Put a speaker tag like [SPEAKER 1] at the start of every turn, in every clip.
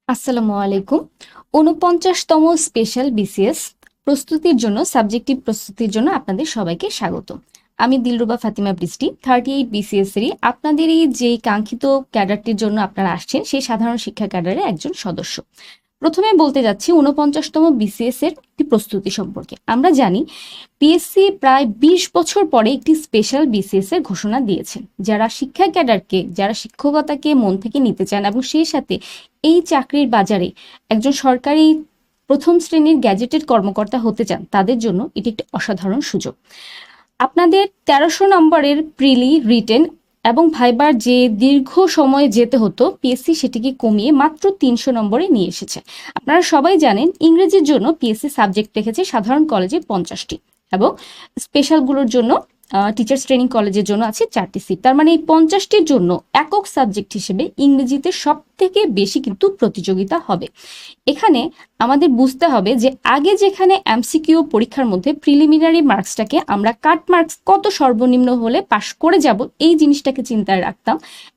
[SPEAKER 1] আসসালামু আলাইকুম। ৪৯তম special BCS প্রস্তুতির জন্য সাবজেক্টিভ প্রস্তুতির জন্য আপনাদের সবাইকে স্বাগত। আমি দিলরুবা ফাতিমা বৃষ্টি 38 বিসিএস এরই আপনাদের এই যে কাঙ্ক্ষিত ক্যাডারটির জন্য আপনারা আসছেন সেই সাধারণ শিক্ষা ক্যাডারের একজন সদস্য। প্রথমে বলতে যাচ্ছি ৪৯তম বিসিএস এর একটি প্রস্তুতি সম্পর্কে। আমরা জানি পিএসসি প্রায় ২০ বছর পরে একটি স্পেশাল বিসিএস এর ঘোষণা দিয়েছেন। যারা শিক্ষা ক্যাডারকে, যারা শিক্ষকতাকে মন থেকে নিতে চান এবং সেই সাথে এই চাকরির বাজারে একজন সরকারি প্রথম শ্রেণীর গ্যাজেটেড কর্মকর্তা হতে চান, তাদের জন্য এটি একটি অসাধারণ সুযোগ। আপনাদের ১৩০০ নম্বরের প্রিলি, রিটেন এবং ভাইবার যে দীর্ঘ সময় যেতে হতো, পিএসসি সেটিকে কমিয়ে মাত্র ৩০০ নম্বরে নিয়ে এসেছে। আপনারা সবাই জানেন ইংরেজির জন্য পিএসসি সাবজেক্ট রেখেছে সাধারণ কলেজে ৫০টি এবং স্পেশালগুলোর জন্য টিচার্স ট্রেনিং কলেজের জন্য আছে ৪টি সিট। তার মানে এই ৫০টির জন্য একক সাবজেক্ট হিসেবে ইংরেজিতে সব থেকে বেশি কিন্তু প্রতিযোগিতা হবে। এখানে আমাদের বুঝতে হবে যে আগে যেখানে এমসিকিউ পরীক্ষার মধ্যে প্রিলিমিনারি মার্কসটাকে আমরা কাট মার্কস কত সর্বনিম্ন হলে পাশ করে যাব এই জিনিসটাকে চিন্তায় রাখতাম,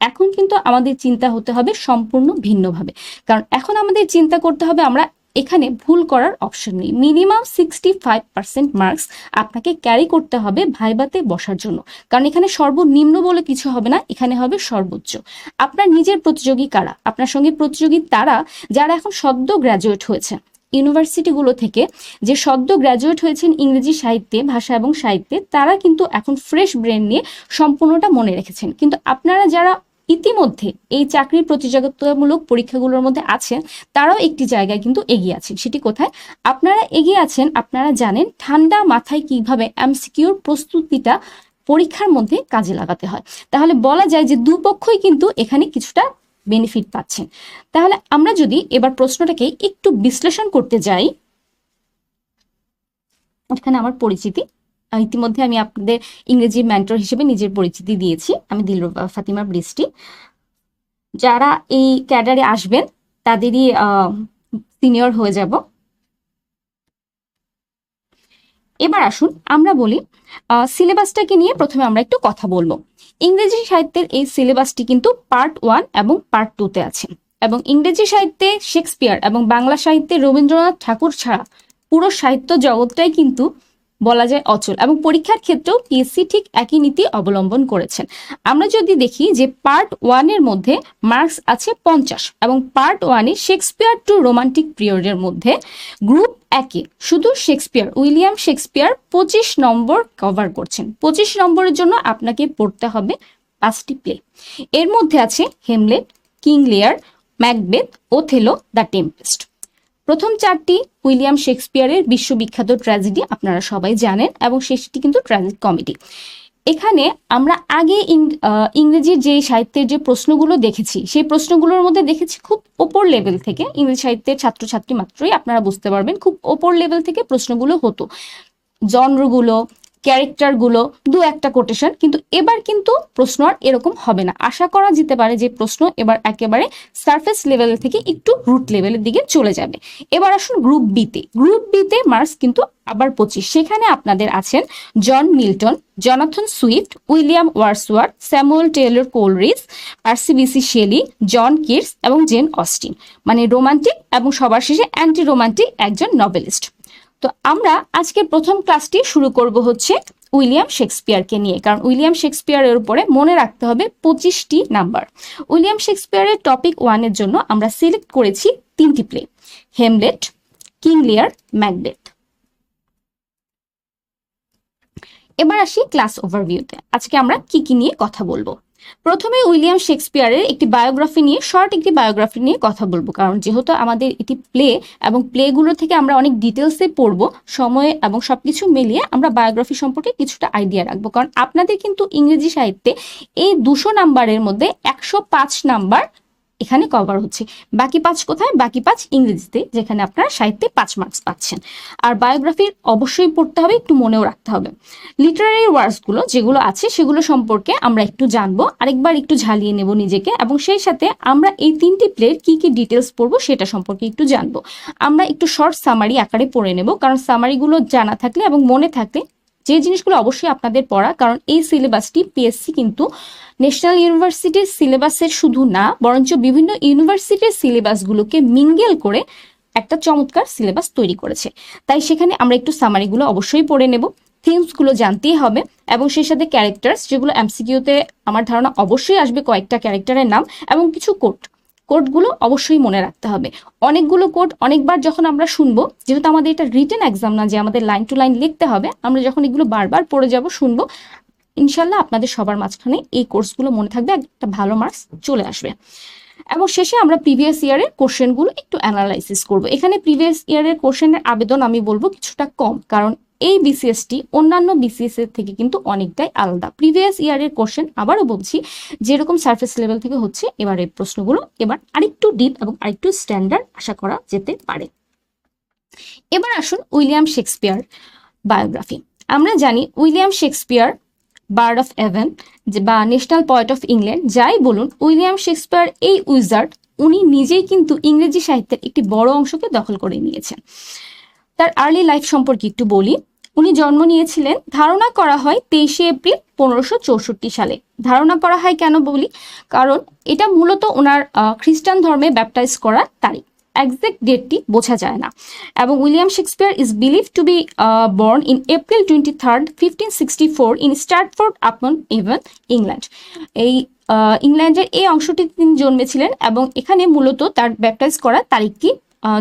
[SPEAKER 1] এখন কিন্তু আমাদের চিন্তা হতে হবে সম্পূর্ণ ভিন্নভাবে। কারণ এখন আমাদের চিন্তা করতে হবে আমরা এখানে ভুল করার অপশন নেই। মিনিমাম 65% মার্কস আপনাকে ক্যারি করতে হবে ভাইভাতে বসার জন্য, কারণ এখানে সর্বনিম্ন বলে কিছু হবে না, এখানে হবে সর্বোচ্চ। আপনার নিজের প্রতিযোগী কারা? আপনার সঙ্গে প্রতিযোগী তারা যারা এখন সদ্য গ্র্যাজুয়েট হয়েছে ইউনিভার্সিটিগুলো থেকে, যে সদ্য গ্র্যাজুয়েট হয়েছেন ইংরেজি সাহিত্যে, ভাষা এবং সাহিত্যে, তারা কিন্তু এখন ফ্রেশ ব্রেন নিয়ে সম্পূর্ণটা মনে রেখেছেন। কিন্তু আপনারা যারা ইতিমধ্যে এই চাকরির প্রতিযোগিতামূলক পরীক্ষাগুলোর মধ্যে আছেন, তারাও একটি জায়গায় কিন্তু এগিয়ে আছেন। সেটি কোথায় আপনারা এগিয়ে আছেন? আপনারা জানেন ঠান্ডা মাথায় কিভাবে এমসিকিউর প্রস্তুতিটা পরীক্ষার মধ্যে কাজে লাগাতে হয়। তাহলে বলা যায় যে দুপক্ষই কিন্তু এখানে কিছুটা বেনিফিট পাচ্ছেন। তাহলে আমরা যদি এবার প্রশ্নটাকে একটু বিশ্লেষণ করতে যাই, এখানে আমার পরিচিতি, ইতিমধ্যে আমি আপনাদের ইংরেজি মেন্টর হিসেবে নিজের পরিচিতি দিয়েছি। আমি দিলরুবা ফাতিমা বৃষ্টি। যারা এই ক্যাডারে আসবেন তাদেরই সিনিয়র হয়ে যাব। এবার আসুন আমরা বলি সিলেবাসটাকে নিয়ে প্রথমে আমরা একটু কথা বলবো। ইংরেজি সাহিত্যের এই সিলেবাসটি কিন্তু পার্ট 1 এবং পার্ট 2-তে আছে, এবং ইংরেজি সাহিত্যে শেক্সপিয়ার এবং বাংলা সাহিত্যে রবীন্দ্রনাথ ঠাকুর ছাড়া পুরো সাহিত্য জগৎটাই কিন্তু বলা যায় অচল, এবং পরীক্ষার ক্ষেত্রেও পিএসসি ঠিক একই নীতি অবলম্বন করেছেন। আমরা যদি দেখি যে পার্ট 1-এর মধ্যে মার্কস আছে 50, এবং পার্ট 1-এ শেক্সপিয়ার টু রোমান্টিক পিরিয়ডের মধ্যে গ্রুপ একে শুধু শেক্সপিয়ার, উইলিয়াম শেক্সপিয়ার 25 নম্বর কভার করছেন। 25 নম্বরের জন্য আপনাকে পড়তে হবে 5টি প্লে। এর মধ্যে আছে হেমলেট, কিং লিয়ার, ম্যাকবেথ, ওথেলো, দ্য টেম্পেস্ট। প্রথম 4টি উইলিয়াম শেক্সপিয়ারের বিশ্ববিখ্যাত ট্র্যাজেডি, আপনারা সবাই জানেন, এবং শেষটি কিন্তু ট্র্যাজিক কমেডি। এখানে আমরা আগে ইংরেজির যে সাহিত্যের যে প্রশ্নগুলো দেখেছি, সেই প্রশ্নগুলোর মধ্যে দেখেছি খুব ওপর লেভেল থেকে, ইংরেজি সাহিত্যের ছাত্রছাত্রী মাত্রই আপনারা বুঝতে পারবেন খুব ওপর লেভেল থেকে প্রশ্নগুলো হতো, জনরগুলো, ক্যারেক্টারগুলো, দু একটা কোটেশন। কিন্তু এবার কিন্তু প্রশ্ন আর এরকম হবে না। আশা করা যেতে পারে যে প্রশ্ন এবার একেবারে সারফেস লেভেল থেকে একটু রুট লেভেলের দিকে চলে যাবে। এবার আসুন গ্রুপ বিতে। গ্রুপ বিতে মার্কস কিন্তু আবার 25। সেখানে আপনাদের আছেন John Milton, Jonathan Swift, William Wordsworth, Samuel Taylor Coleridge, Percy Bysshe Shelley, John Keats এবং জেন অস্টিন। মানে রোমান্টিক এবং সবার শেষে অ্যান্টি রোমান্টিক একজন নভেলিস্ট। তো আমরা আজকে প্রথম ক্লাসটি শুরু করব হচ্ছে উইলিয়াম শেক্সপিয়ারকে নিয়ে, কারণ উইলিয়াম শেক্সপিয়ারের উপরে মনে রাখতে হবে 25টি নাম্বার। উইলিয়াম শেক্সপিয়ারের টপিক 1-এর জন্য আমরা সিলেক্ট করেছি 3টি প্লে: হেমলেট, কিং লিয়ার, ম্যাকবেথ। এবার আসি ক্লাস ওভারভিউতে। আজকে আমরা কি কি নিয়ে কথা বলবো। প্রথমে উইলিয়াম শেক্সপিয়ারের একটি বায়োগ্রাফি নিয়ে, শর্ট একটি বায়োগ্রাফি নিয়ে কথা বলবো, কারণ যেহেতু আমাদের এটি প্লে এবং প্লেগুলো থেকে আমরা অনেক ডিটেলসে পড়বো, সময় এবং সবকিছু মিলিয়ে আমরা বায়োগ্রাফি সম্পর্কে কিছুটা আইডিয়া রাখবো। কারণ আপনাদের কিন্তু ইংরেজি সাহিত্যে এই 200 নাম্বারের মধ্যে 105 নাম্বার এখানে কভার হচ্ছে। বাকি 5 কোথায়? বাকি 5 ইংরেজিতে, যেখানে আপনারা সাহিত্যে 5 মার্কস পাচ্ছেন। আর বায়োগ্রাফির অবশ্যই পড়তে হবে, একটু মনেও রাখতে হবে। লিটারারি ওয়ার্ডসগুলো যেগুলো আছে সেগুলো সম্পর্কে আমরা একটু জানবো, আরেকবার একটু ঝালিয়ে নেব নিজেকে, এবং সেই সাথে আমরা এই 3টি প্লের কি কি ডিটেলস পড়বো সেটা সম্পর্কে একটু জানবো। আমরা একটু শর্ট সামারি আকারে পড়ে নেব, কারণ সামারিগুলো জানা থাকলে এবং মনে থাকলে যে জিনিসগুলো অবশ্যই আপনাদের পড়া, কারণ এই সিলেবাসটি পিএসসি কিন্তু ন্যাশনাল ইউনিভার্সিটির সিলেবাসের শুধু না, বরঞ্চ বিভিন্ন ইউনিভার্সিটির সিলেবাসগুলোকে মিঙ্গেল করে একটা চমৎকার সিলেবাস তৈরি করেছে। তাই সেখানে আমরা একটু সামারিগুলো অবশ্যই পড়ে নেব, থিমসগুলো জানতেই হবে, এবং সেই সাথে ক্যারেক্টার্স, যেগুলো এমসিকিউতে আমার ধারণা অবশ্যই আসবে কয়েকটা ক্যারেক্টারের নাম, এবং কিছু কোডগুলো অবশ্যই মনে রাখতে হবে। অনেকগুলো কোড অনেকবার যখন আমরা শুনবো, যেহেতু আমাদের এটা রিটেন এক্সাম না যে আমাদের লাইন টু লাইন লিখতে হবে, আমরা যখন এগুলো বারবার পড়ে যাব, শুনবো, ইনশাল্লাহ আপনাদের সবার মাঝখানে এই কোর্সগুলো মনে থাকবে, একটা ভালো মার্কস চলে আসবে। এবং শেষে আমরা প্রিভিয়াস ইয়ারের কোশ্চেনগুলো একটু অ্যানালাইসিস করব। এখানে প্রিভিয়াস ইয়ারের কোশ্চেনের আবেদন আমি বলবো কিছুটা কম, কারণ এই বিসিএসটি অন্যান্য বিসিএস এর থেকে কিন্তু অনেকটাই আলাদা। প্রিভিয়াস ইয়ারের কোশ্চেন, আবারও বলছি, যেরকম সারফেস লেভেল থেকে হচ্ছে, এবারের প্রশ্নগুলো এবার আরেকটু ডিপ এবং আরেকটু স্ট্যান্ডার্ড আশা করা যেতে পারে। এবার আসুন উইলিয়াম শেক্সপিয়ার বায়োগ্রাফি। আমরা জানি উইলিয়াম শেক্সপিয়ার বার্ড অফ এভেন বা ন্যাশনাল পয়েট অফ ইংল্যান্ড, যাই বলুন, উইলিয়াম শেক্সপিয়ার এই উইজার্ড, উনি নিজেই কিন্তু ইংরেজি সাহিত্যের একটি বড় অংশকে দখল করে নিয়েছেন। তার আর্লি লাইফ সম্পর্কে একটু বলি। উনি জন্ম নিয়েছিলেন, ধারণা করা হয় 23শে এপ্রিল 1564 সালে। ধারণা করা হয় কেন বলি, কারণ এটা মূলত ওনার খ্রিস্টান ধর্মে ব্যাপটাইজ করার তারিখ। এক্সাক্ট ডেটটি বোঝা যায় না। এবং William Shakespeare is believe two B born in April 23, 1564 in Stratford আপন এভন, ইংল্যান্ড। এই ইংল্যান্ডের এই অংশটি তিনি জন্মেছিলেন, এবং এখানে মূলত তার ব্যাপটাইজ করার তারিখটি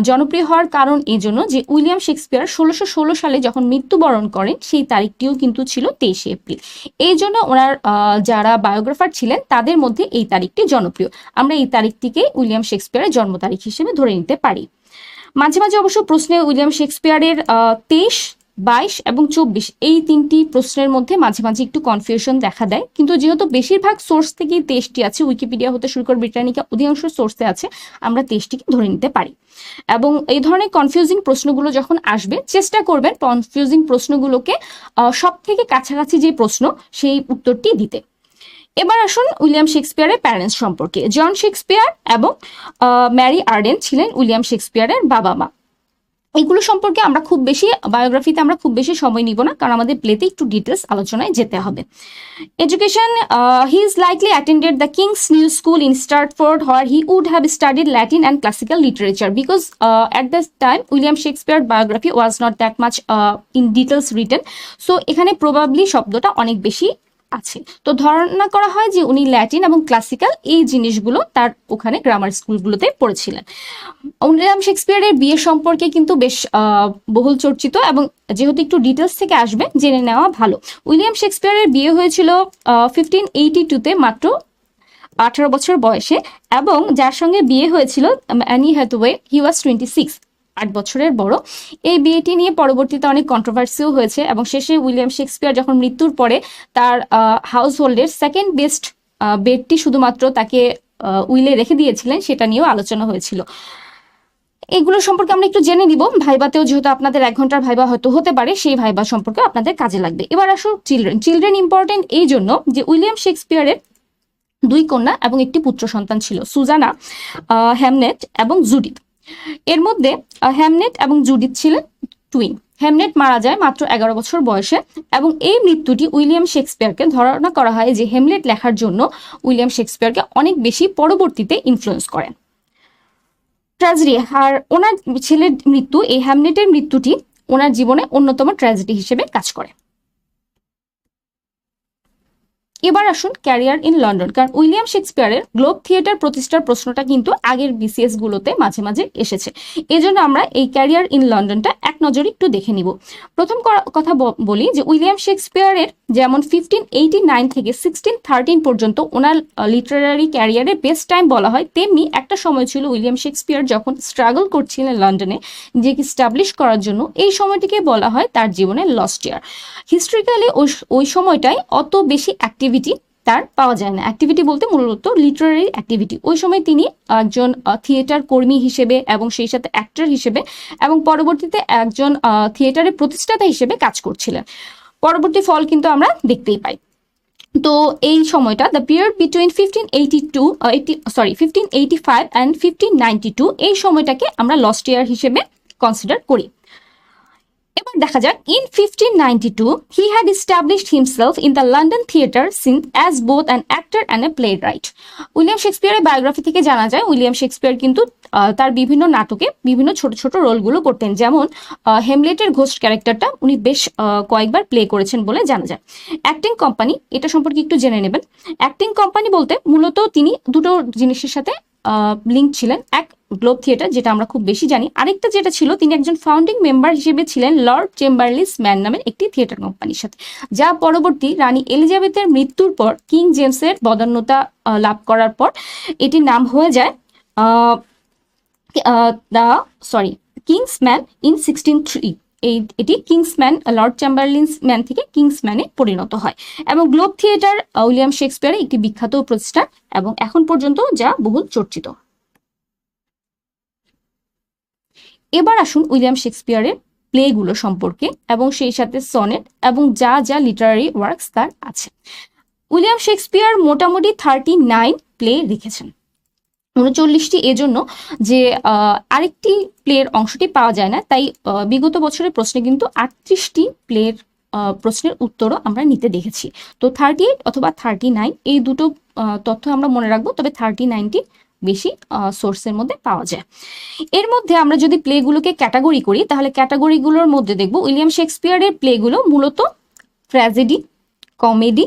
[SPEAKER 1] জনপ্রিয় হওয়ার কারণ এই জন্য যে উইলিয়াম শেক্সপিয়ার 1616 সালে যখন মৃত্যুবরণ করেন, সেই তারিখটিও কিন্তু ছিল 23শে এপ্রিল। এই জন্য ওনার যারা বায়োগ্রাফার ছিলেন তাদের মধ্যে এই তারিখটি জনপ্রিয়। আমরা এই তারিখটিকে উইলিয়াম শেক্সপিয়ারের জন্ম তারিখ হিসেবে ধরে নিতে পারি। মাঝে মাঝে অবশ্য প্রশ্নে উইলিয়াম শেক্সপিয়ারের 23, 22 এবং 24 এই তিনটি প্রশ্নের মধ্যে মাঝে মাঝে একটু কনফিউশন দেখা দেয়, কিন্তু যেহেতু বেশিরভাগ সোর্স থেকেই 23টি আছে, উইকিপিডিয়া হতে শুরু করে ব্রিটানিকা অধিকাংশ সোর্সে আছে, আমরা 23টিকে ধরে নিতে পারি। এবং এই ধরনের কনফিউজিং প্রশ্নগুলো যখন আসবে, চেষ্টা করবেন কনফিউজিং প্রশ্নগুলোকে সব থেকে কাছাকাছি যে প্রশ্ন, সেই উত্তরটি দিতে। এবার আসুন উইলিয়াম শেক্সপিয়ারের প্যারেন্টস সম্পর্কে। জন শেক্সপিয়ার এবং ম্যারি আর্ডেন ছিলেন উইলিয়াম শেক্সপিয়ারের বাবা মা। এগুলো সম্পর্কে আমরা খুব বেশি বায়োগ্রাফিতে আমরা খুব বেশি সময় নিব না, কারণ আমাদের প্লেতে একটু ডিটেলস আলোচনায় যেতে হবে। Education, he is likely attended the King's New School in Stratford, where he would have studied Latin and classical literature, because at the time William Shakespeare biography was not that much in details written, so এখানে probably শব্দটা অনেক বেশি আছে। তো ধারণা করা হয় যে উনি ল্যাটিন এবং ক্লাসিক্যাল এই জিনিসগুলো তার ওখানে গ্রামার স্কুলগুলোতে পড়েছিলেন। উইলিয়াম শেক্সপিয়ারের বিয়ে সম্পর্কে কিন্তু বেশ বহুল চর্চিত, এবং যেহেতু একটু ডিটেলস থেকে আসবে, জেনে নেওয়া ভালো। উইলিয়াম শেক্সপিয়ারের বিয়ে হয়েছিল 1582-তে, মাত্র 18 বছর বয়সে, এবং যার সঙ্গে বিয়ে হয়েছিল অ্যানি হ্যাথওয়ে, হি ওয়াজ 26, 8 বছরের বড়। এই বিয়েটি নিয়ে পরবর্তীতে অনেক কন্ট্রোভার্সিও হয়েছে, এবং শেষে উইলিয়াম শেক্সপিয়ার যখন মৃত্যুর পরে তার হাউস হোল্ডের সেকেন্ড বেস্ট বেডটি শুধুমাত্র তাকে উইলে রেখে দিয়েছিলেন, সেটা নিয়েও আলোচনা হয়েছিল। এগুলো সম্পর্কে আমরা একটু জেনে নিব। ভাইবাতেও যেহেতু আপনাদের 1 ঘন্টার ভাইবা হয়তো হতে পারে, সেই ভাইবা সম্পর্কে আপনাদের কাজে লাগবে। এবার আসুন চিলড্রেন ইম্পর্টেন্ট এই জন্য যে উইলিয়াম শেক্সপিয়ারের 2 কন্যা এবং একটি পুত্র সন্তান ছিল, সুজানা, হ্যামনেট এবং জুডিথ। এর মধ্যে হ্যামনেট এবং জুডিথ ছিলেন টুইন। হ্যামনেট মারা যায় মাত্র 11 বছর বয়সে, এবং এই মৃত্যুটি উইলিয়াম শেক্সপিয়ারকে, ধারণা করা হয় যে হ্যামলেট লেখার জন্য উইলিয়াম শেক্সপিয়ারকে অনেক বেশি পরবর্তীতে ইনফ্লুয়েন্স করেন। ট্র্যাজেডি, আর ওনার ছেলের মৃত্যু, এই হ্যামলেটের মৃত্যুটি ওনার জীবনে অন্যতম ট্র্যাজেডি হিসেবে কাজ করে। এবার আসুন ক্যারিয়ার ইন লন্ডন, কারণ উইলিয়াম শেক্সপিয়ারের গ্লোব থিয়েটার প্রতিষ্ঠার প্রশ্নটা কিন্তু আগের বিসিএস গুলোতে মাঝে মাঝে এসেছে। এই জন্য আমরা এই ক্যারিয়ার ইন লন্ডনটা এক নজরে একটু দেখে নিব। প্রথম কথা বলি যে উইলিয়াম শেক্সপিয়ারের যেমন 1589 থেকে 1613 পর্যন্ত ওনার লিটারারি ক্যারিয়ারের বেস্ট টাইম বলা হয়, তেমনি একটা সময় ছিল উইলিয়াম শেক্সপিয়ার যখন স্ট্রাগল করছিলেন লন্ডনে নিজেকে স্টাবলিশ করার জন্য, এই সময়টিকে বলা হয় তার জীবনের লস্ট ইয়ার। হিস্ট্রিক্যালি ওই সময়টায় অত বেশি অ্যাক্টিভিটি তার পাওয়া যায় না। অ্যাক্টিভিটি বলতে মূলত লিটারারি অ্যাক্টিভিটি। ওই সময় তিনি একজন থিয়েটার কর্মী হিসেবে এবং সেই সাথে অ্যাক্টর হিসেবে এবং পরবর্তীতে একজন থিয়েটারের প্রতিষ্ঠাতা হিসেবে কাজ করছিলেন। পরবর্তী ফল কিন্তু আমরা দেখতেই পাই। তো এই সময়টা, দ্য পিরিয়ড বিটুইন 1585 অ্যান্ড 1592, এই সময়টাকে আমরা লস্ট ইয়ার হিসেবে কনসিডার করি। এবার দেখা যাক, in 1592 he had established himself in the London theatre scene as both an actor and a playwright রাইট। উইলিয়াম শেক্সপিয়ারের বায়োগ্রাফি থেকে জানা যায় উইলিয়াম শেক্সপিয়ার কিন্তু তার বিভিন্ন নাটকে বিভিন্ন ছোট ছোট রোলগুলো করতেন, যেমন হেমলেটের ঘোস্ট ক্যারেক্টারটা উনি বেশ কয়েকবার প্লে করেছেন বলে জানা যায়। অ্যাক্টিং কোম্পানি, এটা সম্পর্কে একটু জেনে নেবেন। অ্যাক্টিং কোম্পানি বলতে মূলত তিনি দুটো জিনিসের সাথে লিঙ্ক ছিলেন। এক, গ্লোব থিয়েটার, যেটা আমরা খুব বেশি জানি। আরেকটা যেটা ছিল, তিনি একজন ফাউন্ডিং মেম্বার হিসেবে ছিলেন লর্ড চেম্বারলিস ম্যান নামের একটি থিয়েটার কোম্পানির সাথে, যা পরবর্তী রানী এলিজাবেথের মৃত্যুর পর কিং জেমসের বদান্যতা লাভ করার পর এটির নাম হয়ে যায় কিংসম্যান ইন 1603। এটি কিংসম্যান, লর্ড চেম্বারলিন্স ম্যান থেকে কিংসম্যানে পরিণত হয়। এবং গ্লোব থিয়েটার উইলিয়াম শেক্সপিয়ারের একটি বিখ্যাত প্রতিষ্ঠান এবং এখন পর্যন্ত যা বহুল চর্চিত। এবার আসুন উইলিয়াম শেক্সপিয়ারের প্লেগুলো সম্পর্কে এবং সেই সাথে সনেট এবং যা যা লিটারারি ওয়ার্কস তার আছে। উইলিয়াম শেক্সপিয়ার মোটামুটি 39 প্লে লিখেছেন। 39টি এজন্য যে আরেকটি প্লের অংশটি পাওয়া যায় না, তাই বিগত বছরের প্রশ্নে কিন্তু 38টি প্লের প্রশ্নের উত্তরও আমরা নিতে দেখেছি। তো 38 অথবা 39 এই দুটো তথ্য আমরা মনে রাখবো, তবে 39টি বেশি সোর্সের মধ্যে পাওয়া যায়। এর মধ্যে আমরা যদি প্লেগুলোকে ক্যাটাগরি করি, তাহলে ক্যাটাগরিগুলোর মধ্যে দেখব উইলিয়াম শেক্সপিয়ারের প্লেগুলো মূলত ট্র্যাজেডি, কমেডি,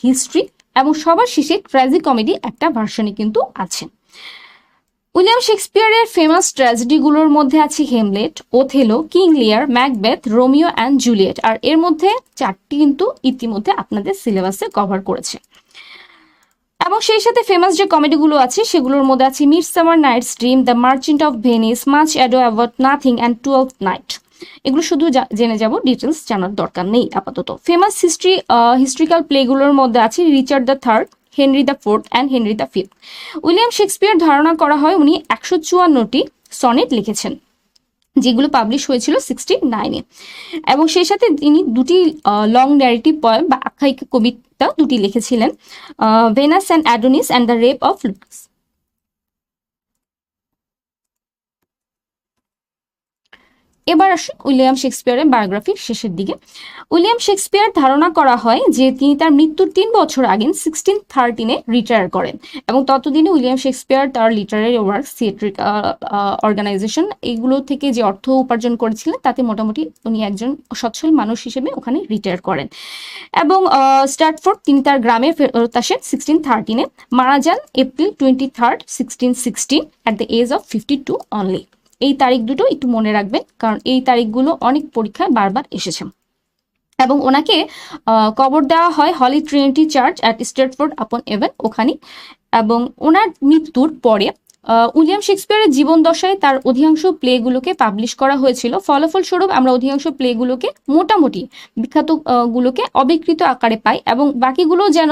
[SPEAKER 1] হিস্ট্রি এবং সবার শেষে ট্র্যাজি কমেডি একটা ভার্সনে কিন্তু আছে। উইলিয়াম শেক্সপিয়ারের ফেমাস ট্র্যাজেডিগুলোর মধ্যে আছে হেমলেট, ওথেলো, কিং লিয়ার, ম্যাকবেথ, রোমিও অ্যান্ড জুলিয়েট। আর এর মধ্যে 4টি কিন্তু ইতিমধ্যে আপনাদের সিলেবাসে কভার করেছে। এবং সেই সাথে ফেমাস যে কমেডিগুলো আছে সেগুলোর মধ্যে আছে Midsummer Night's Dream, the Merchant of Venice, Much Ado About Nothing and 12th Night. এগুলো শুধু জেনে যাব, ডিটেলস জানার দরকার নেই আপাতত। ফেমাস হিস্ট্রিক্যাল প্লেগুলোর মধ্যে আছে Richard the third, Henry the fourth and Henry the fifth. William Shakespeare ধারণা করা হয় উনি 154টি সনেট লিখেছেন, যেগুলো পাবলিশ হয়েছিল 69-এ। এবং সেই সাথে তিনি দুটি লং ন্যারেটিভ পয়েম বা আখ্যায়িক কবিতা দুটি লিখেছিলেন, Venus and Adonis and the Rape of Lucrece. এবার আসুন উইলিয়াম শেক্সপিয়ারের বায়োগ্রাফির শেষের দিকে। উইলিয়াম শেক্সপিয়ার ধারণা করা হয় যে তিনি তার মৃত্যুর 3 বছর আগে 1613-এ রিটায়ার করেন এবং ততদিনে উইলিয়াম শেক্সপিয়ার তার লিটারারি ওয়ার্কস, থিয়েট্রিক অর্গানাইজেশন, এগুলো থেকে যে অর্থ উপার্জন করেছিলেন তাতে মোটামুটি উনি একজন সচ্ছল মানুষ হিসেবে ওখানে রিটায়ার করেন। এবং স্ট্র্যাটফোর্ড, তিনি তার গ্রামে ফেরত আসেন 1613-এ, মারা যান April 23, 1616 at the age of 52 only. এই তারিখ দুটো একটু মনে রাখবেন, কারণ এই তারিখগুলো অনেক পরীক্ষায় বারবার এসেছে। এবং ওনাকে কবর দেওয়া হয় হলি ট্রিনিটি চার্চ অ্যাট স্ট্র্যাটফোর্ড আপন এভেন, ওখানে। এবং ওনার মৃত্যুর পরে উইলিয়াম শেক্সপিয়ারের জীবন দশায় তার অধিকাংশ প্লেগুলোকে পাবলিশ করা হয়েছিল। ফলস্বরূপ আমরা অধিকাংশ প্লেগুলোকে মোটামুটি বিখ্যাত গুলোকে অবিকৃত আকারে পাই, এবং বাকিগুলো যেন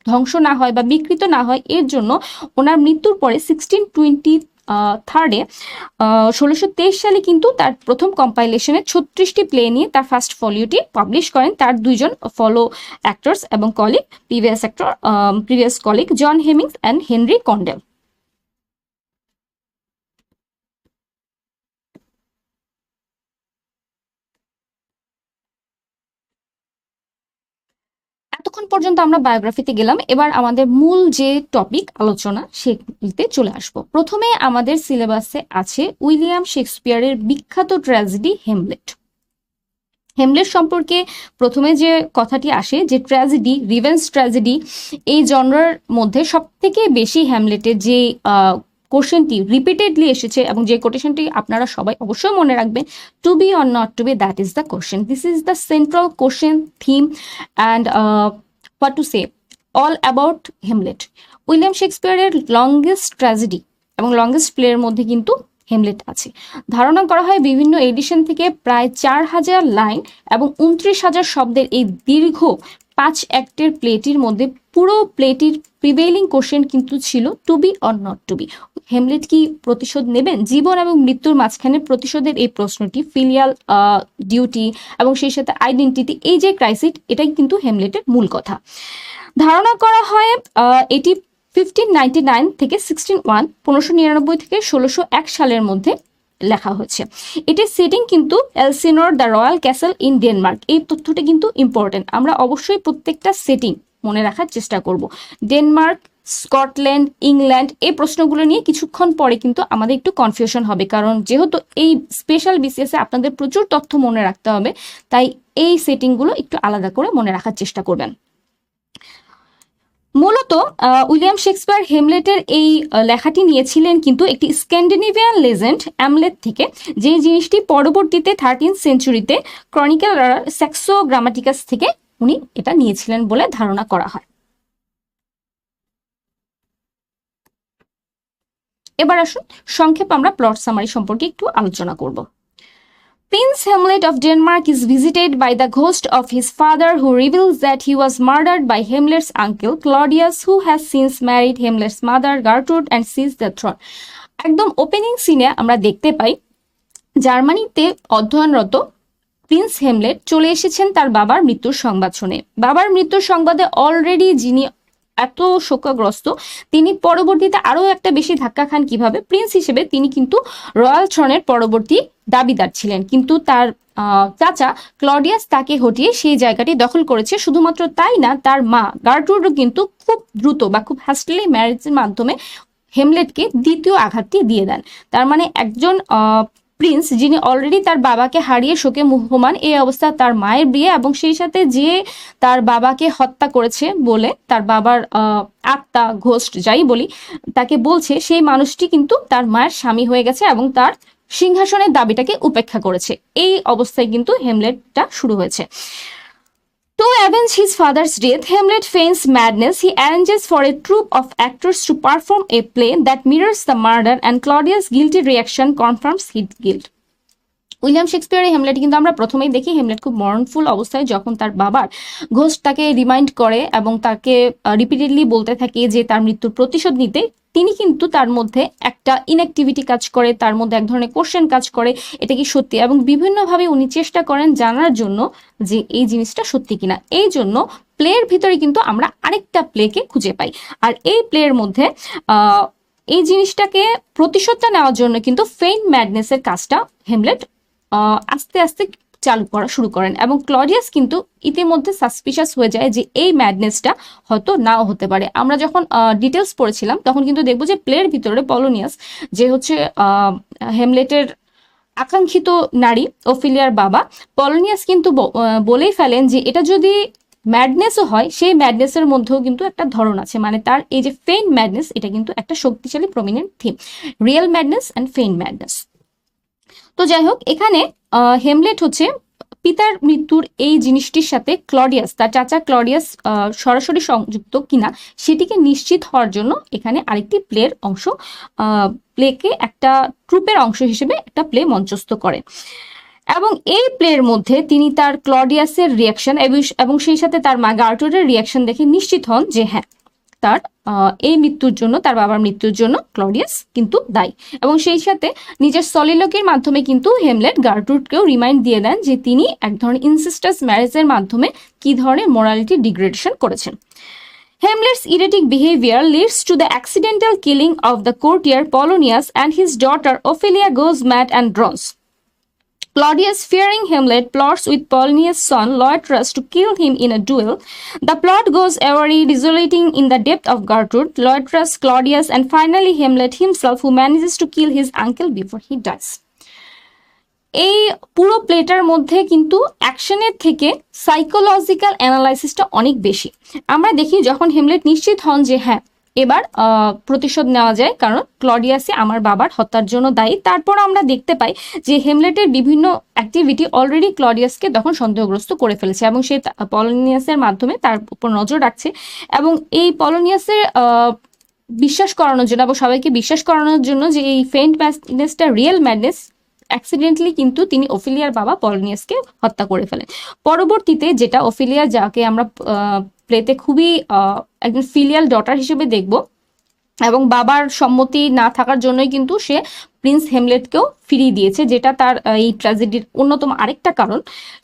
[SPEAKER 1] ধ্বংস না হয় বা বিকৃত না হয় এর জন্য ওনার মৃত্যুর পরে 1623-এ 1623 সালে কিন্তু তার প্রথম কম্পাইলেশনে 36টি প্লে নিয়ে তার ফার্স্ট ফলিওটি পাবলিশ করেন তার দুইজন ফলো অ্যাক্টরস এবং colleague, previous colleague John Heminges and Henry Condell. এতক্ষণ পর্যন্ত আমরা বায়োগ্রাফিতে গেলাম, এবার আমাদের মূল যে টপিক আলোচনা সেগুলিতে চলে আসব। প্রথমে আমাদের সিলেবাসে আছে উইলিয়াম শেক্সপিয়ারের বিখ্যাত ট্র্যাজেডি হেমলেট। হেমলেট সম্পর্কে প্রথমে যে কথাটি আসে যে ট্র্যাজেডি, রিভেঞ্জ ট্র্যাজেডি, এই জনরার মধ্যে সব থেকে বেশি হ্যামলেটের যে কোশ্চেনটি রিপিটেডলি এসেছে এবং যে কোটেশনটি আপনারা সবাই অবশ্যই মনে রাখবেন, to be or not to be, that is the question. This is the central question, theme and what to say all about Hamlet. William শেক্সপিয়ারের লংগেস্ট ট্র্যাজেডি এবং লংগেস্ট প্লের মধ্যে কিন্তু হেমলেট আছে। ধারণা করা হয় বিভিন্ন এডিশন থেকে প্রায় 4000 লাইন এবং 29,000 শব্দের এই দীর্ঘ 5 অ্যাক্টের প্লেটির মধ্যে পুরো প্লেটির প্রিভেইলিং কোশ্চেন কিন্তু ছিল to be or not to be. Hamlet কি প্রতিশোধ নেবেন? জীবন এবং মৃত্যুর মাঝখানে প্রতিশোধের এই প্রশ্নটি, ফিলিয়াল ডিউটি এবং সেই সাথে আইডেন্টিটি, এই যে ক্রাইসিস, এটাই কিন্তু হেমলেটের মূল কথা। ধারণা করা হয় এটি 1599 থেকে 1599 থেকে 1601 সালের মধ্যে লেখা হয়েছে। এটির সেটিং কিন্তু Elsinore the royal castle in Denmark. এই তথ্যটা কিন্তু ইম্পর্টেন্ট, আমরা অবশ্যই প্রত্যেকটা সেটিং মনে রাখার চেষ্টা করব। ডেনমার্ক, স্কটল্যান্ড, ইংল্যান্ড, এই প্রশ্নগুলো নিয়ে কিছুক্ষণ পরে কিন্তু আমাদের একটু কনফিউশন হবে, কারণ যেহেতু এই স্পেশাল বিসিএস এ আপনাদের প্রচুর তথ্য মনে রাখতে হবে, তাই এই সেটিংগুলো একটু আলাদা করে মনে রাখার চেষ্টা করবেন। মূলত উইলিয়াম শেক্সপিয়ার হেমলেটের এই লেখাটি নিয়েছিলেন কিন্তু একটি স্ক্যান্ডিনেভিয়ান লেজেন্ড অ্যামলেট থেকে, যে জিনিসটি পরবর্তীতে 13th সেঞ্চুরিতে ক্রনিকেল স্যাক্সো গ্রামাটিকাস থেকে উনি এটা নিয়েছিলেন বলে ধারণা করা হয়। এবার আসুন সংক্ষেপে আমরা প্লট সামারি সম্পর্কে একটু আলোচনা করব। Prince Hamlet of Denmark is visited by the ghost of his father, who reveals that he was murdered by Hamlet's uncle Claudius, who has since married Hamlet's mother Gertrude and seized the throne. একদম opening সিনে আমরা দেখতে পাই জার্মানিতে অধ্যয়নরত Prince Hamlet চলে এসেছেন তার বাবার মৃত্যুর সংবাদ শুনে। বাবার মৃত্যুর সংবাদে অলরেডি যিনি এত শোকাগ্রস্ত, তিনি পরবর্তীতে আরো একটা বেশি ধাক্কা খান। কিভাবে? প্রিন্স হিসেবে তিনি কিন্তু রয়্যাল থ্রনের পরবর্তী দাবিদার ছিলেন, কিন্তু তার চাচা ক্লডিয়াস তাকে হটিয়ে সেই জায়গাটি দখল করেছে। শুধুমাত্র তাই না, তার মা গার্ট্রুডও কিন্তু খুব দ্রুত বা খুব হ্যাস্টেলি ম্যারেজের মাধ্যমে হেমলেটকে দ্বিতীয় আঘাতটি দিয়ে দেন। তার মানে একজন প্রিন্স যিনি অলরেডি তার বাবাকে হারিয়ে শোকে মুহ্যমান, এই অবস্থা তার মায়ের বিয়ে এবং সেই সাথে যে তার বাবাকে হত্যা করেছে বলে তার বাবার আত্মা, ঘোস্ট যাই বলি, তাকে বলছে সেই মানুষটি কিন্তু তার মায়ের স্বামী হয়ে গেছে এবং তার সিংহাসনের দাবিটাকে উপেক্ষা করেছে। এই অবস্থায় কিন্তু হেমলেটটা শুরু হয়েছে। To avenge his father's death, Hamlet feigns madness. He arranges for a troupe of actors to perform a play that mirrors the murder, and Claudius' guilty reaction confirms his guilt. William শেক্সপিয়ারের Hamlet কিন্তু আমরা প্রথমেই দেখি Hamlet খুব মরণফুল অবস্থায়, যখন তার বাবার ঘোস্ট তাকে রিমাইন্ড করে এবং তাকে রিপিটেডলি বলতে থাকে যে তার মৃত্যুর প্রতিশোধ নিতে, তিনি কিন্তু তার মধ্যে একটা ইনঅ্যাক্টিভিটি কাজ করে, তার মধ্যে এক ধরনের কোশ্চেন কাজ করে, এটা কি সত্যি, এবং বিভিন্নভাবে উনি চেষ্টা করেন জানার জন্য যে এই জিনিসটা সত্যি কিনা। এই জন্য প্লের ভিতরে কিন্তু আমরা আরেকটা প্লেকে খুঁজে পাই, আর এই প্লের মধ্যে এই জিনিসটাকে প্রতিশোধটা নেওয়ার জন্য কিন্তু ফেইন ম্যাডনেসের কাজটা হেমলেট আস্তে আস্তে চালু করা শুরু করেন, এবং ক্লডিয়াস কিন্তু ইতিমধ্যে সাসপিশাস হয়ে যায় যে এই ম্যাডনেসটা হয়তো নাও হতে পারে। আমরা যখন ডিটেলস পড়েছিলাম তখন কিন্তু দেখবো যে প্লের ভিতরে পলোনিয়াস, যে হচ্ছে হেমলেটের আকাঙ্ক্ষিত নারী ওফিলিয়ার বাবা, পলোনিয়াস কিন্তু বলেই ফেলেন যে এটা যদি ম্যাডনেসও হয়, সেই ম্যাডনেসের মধ্যেও কিন্তু একটা ধরন আছে, মানে তার এই যে ফেইন ম্যাডনেস, এটা কিন্তু একটা শক্তিশালী prominent theme, real madness and feign madness. তো যাই হোক, এখানে হেমলেট হচ্ছে পিতার মৃত্যুর এই জিনিসটির সাথে ক্লডিয়াস, তার চাচা ক্লডিয়াস সরাসরি সংযুক্ত কিনা সেটিকে নিশ্চিত হওয়ার জন্য এখানে আরেকটি প্লের অংশ, প্লেকে একটা ট্রুপের অংশ হিসেবে একটা প্লে মঞ্চস্থ করে, এবং এই প্লের মধ্যে তিনি তার ক্লডিয়াসের রিয়াকশন এবং সেই সাথে তার মা গার্ট্রুডের রিয়াকশন দেখে নিশ্চিত হন যে হ্যাঁ, তার এই মৃত্যুর জন্য, তার বাবার মৃত্যুর জন্য ক্লডিয়াস কিন্তু দায়ী। এবং সেই সাথে নিজের সলিলকির মাধ্যমে কিন্তু হেমলেট গার্ট্রুডকেও রিমাইন্ড দিয়ে দেন যে তিনি এক ধরনের ইনসিস্টাস ম্যারেজের মাধ্যমে কি ধরনের মোরালিটি ডিগ্রেডেশন করেছেন। Hamlet's erratic behavior leads to the accidental killing of the courtier Polonius, and his daughter Ophelia goes mad and drowns. Claudius, fearing Hamlet, plots with Polonius' son Leotrus to kill him in a duel. The plot goes awry, resulting in the death of Gertrude, Leotrus, Claudius, and finally Hamlet himself, who manages to kill his uncle before he dies. এই পুরো platter মধ্যে কিন্তু অ্যাকশনের থেকে psychological অ্যানালাইসিসটা অনেক বেশি। আমরা দেখি যখন হেমলেট নিশ্চিত হন যে হ্যাঁ, এবার প্রতিশোধ নেওয়া যায়, কারণ ক্লডিয়াসই আমার বাবার হত্যার জন্য দায়ী, তারপর আমরা দেখতে পাই যে হেমলেটের বিভিন্ন অ্যাক্টিভিটি অলরেডি ক্লডিয়াসকে তখন সন্দেহগ্রস্ত করে ফেলেছে, এবং সে পলোনিয়াসের মাধ্যমে তার উপর নজর রাখছে, এবং এই পলোনিয়াসের বিশ্বাস করানোর জন্য এবং সবাইকে বিশ্বাস করানোর জন্য যে এই ফেইন্ট ম্যাডনেসটা রিয়েল ম্যাডনেস, অ্যাক্সিডেন্টলি কিন্তু তিনি ওফিলিয়ার বাবা পলোনিয়াসকে হত্যা করে ফেলেন। পরবর্তীতে যেটা ওফিলিয়া, যাকে আমরা প্লেতে খুবই একজন ফিলিয়াল ডটার হিসেবে দেখব, এবং বাবার সম্মতি না থাকার জন্যই কিন্তু সে প্রিন্স হেমলেটকেও ফিরিয়ে দিয়েছে, যেটা তার এই ট্র্যাজেডির অন্যতম আরেকটা কারণ।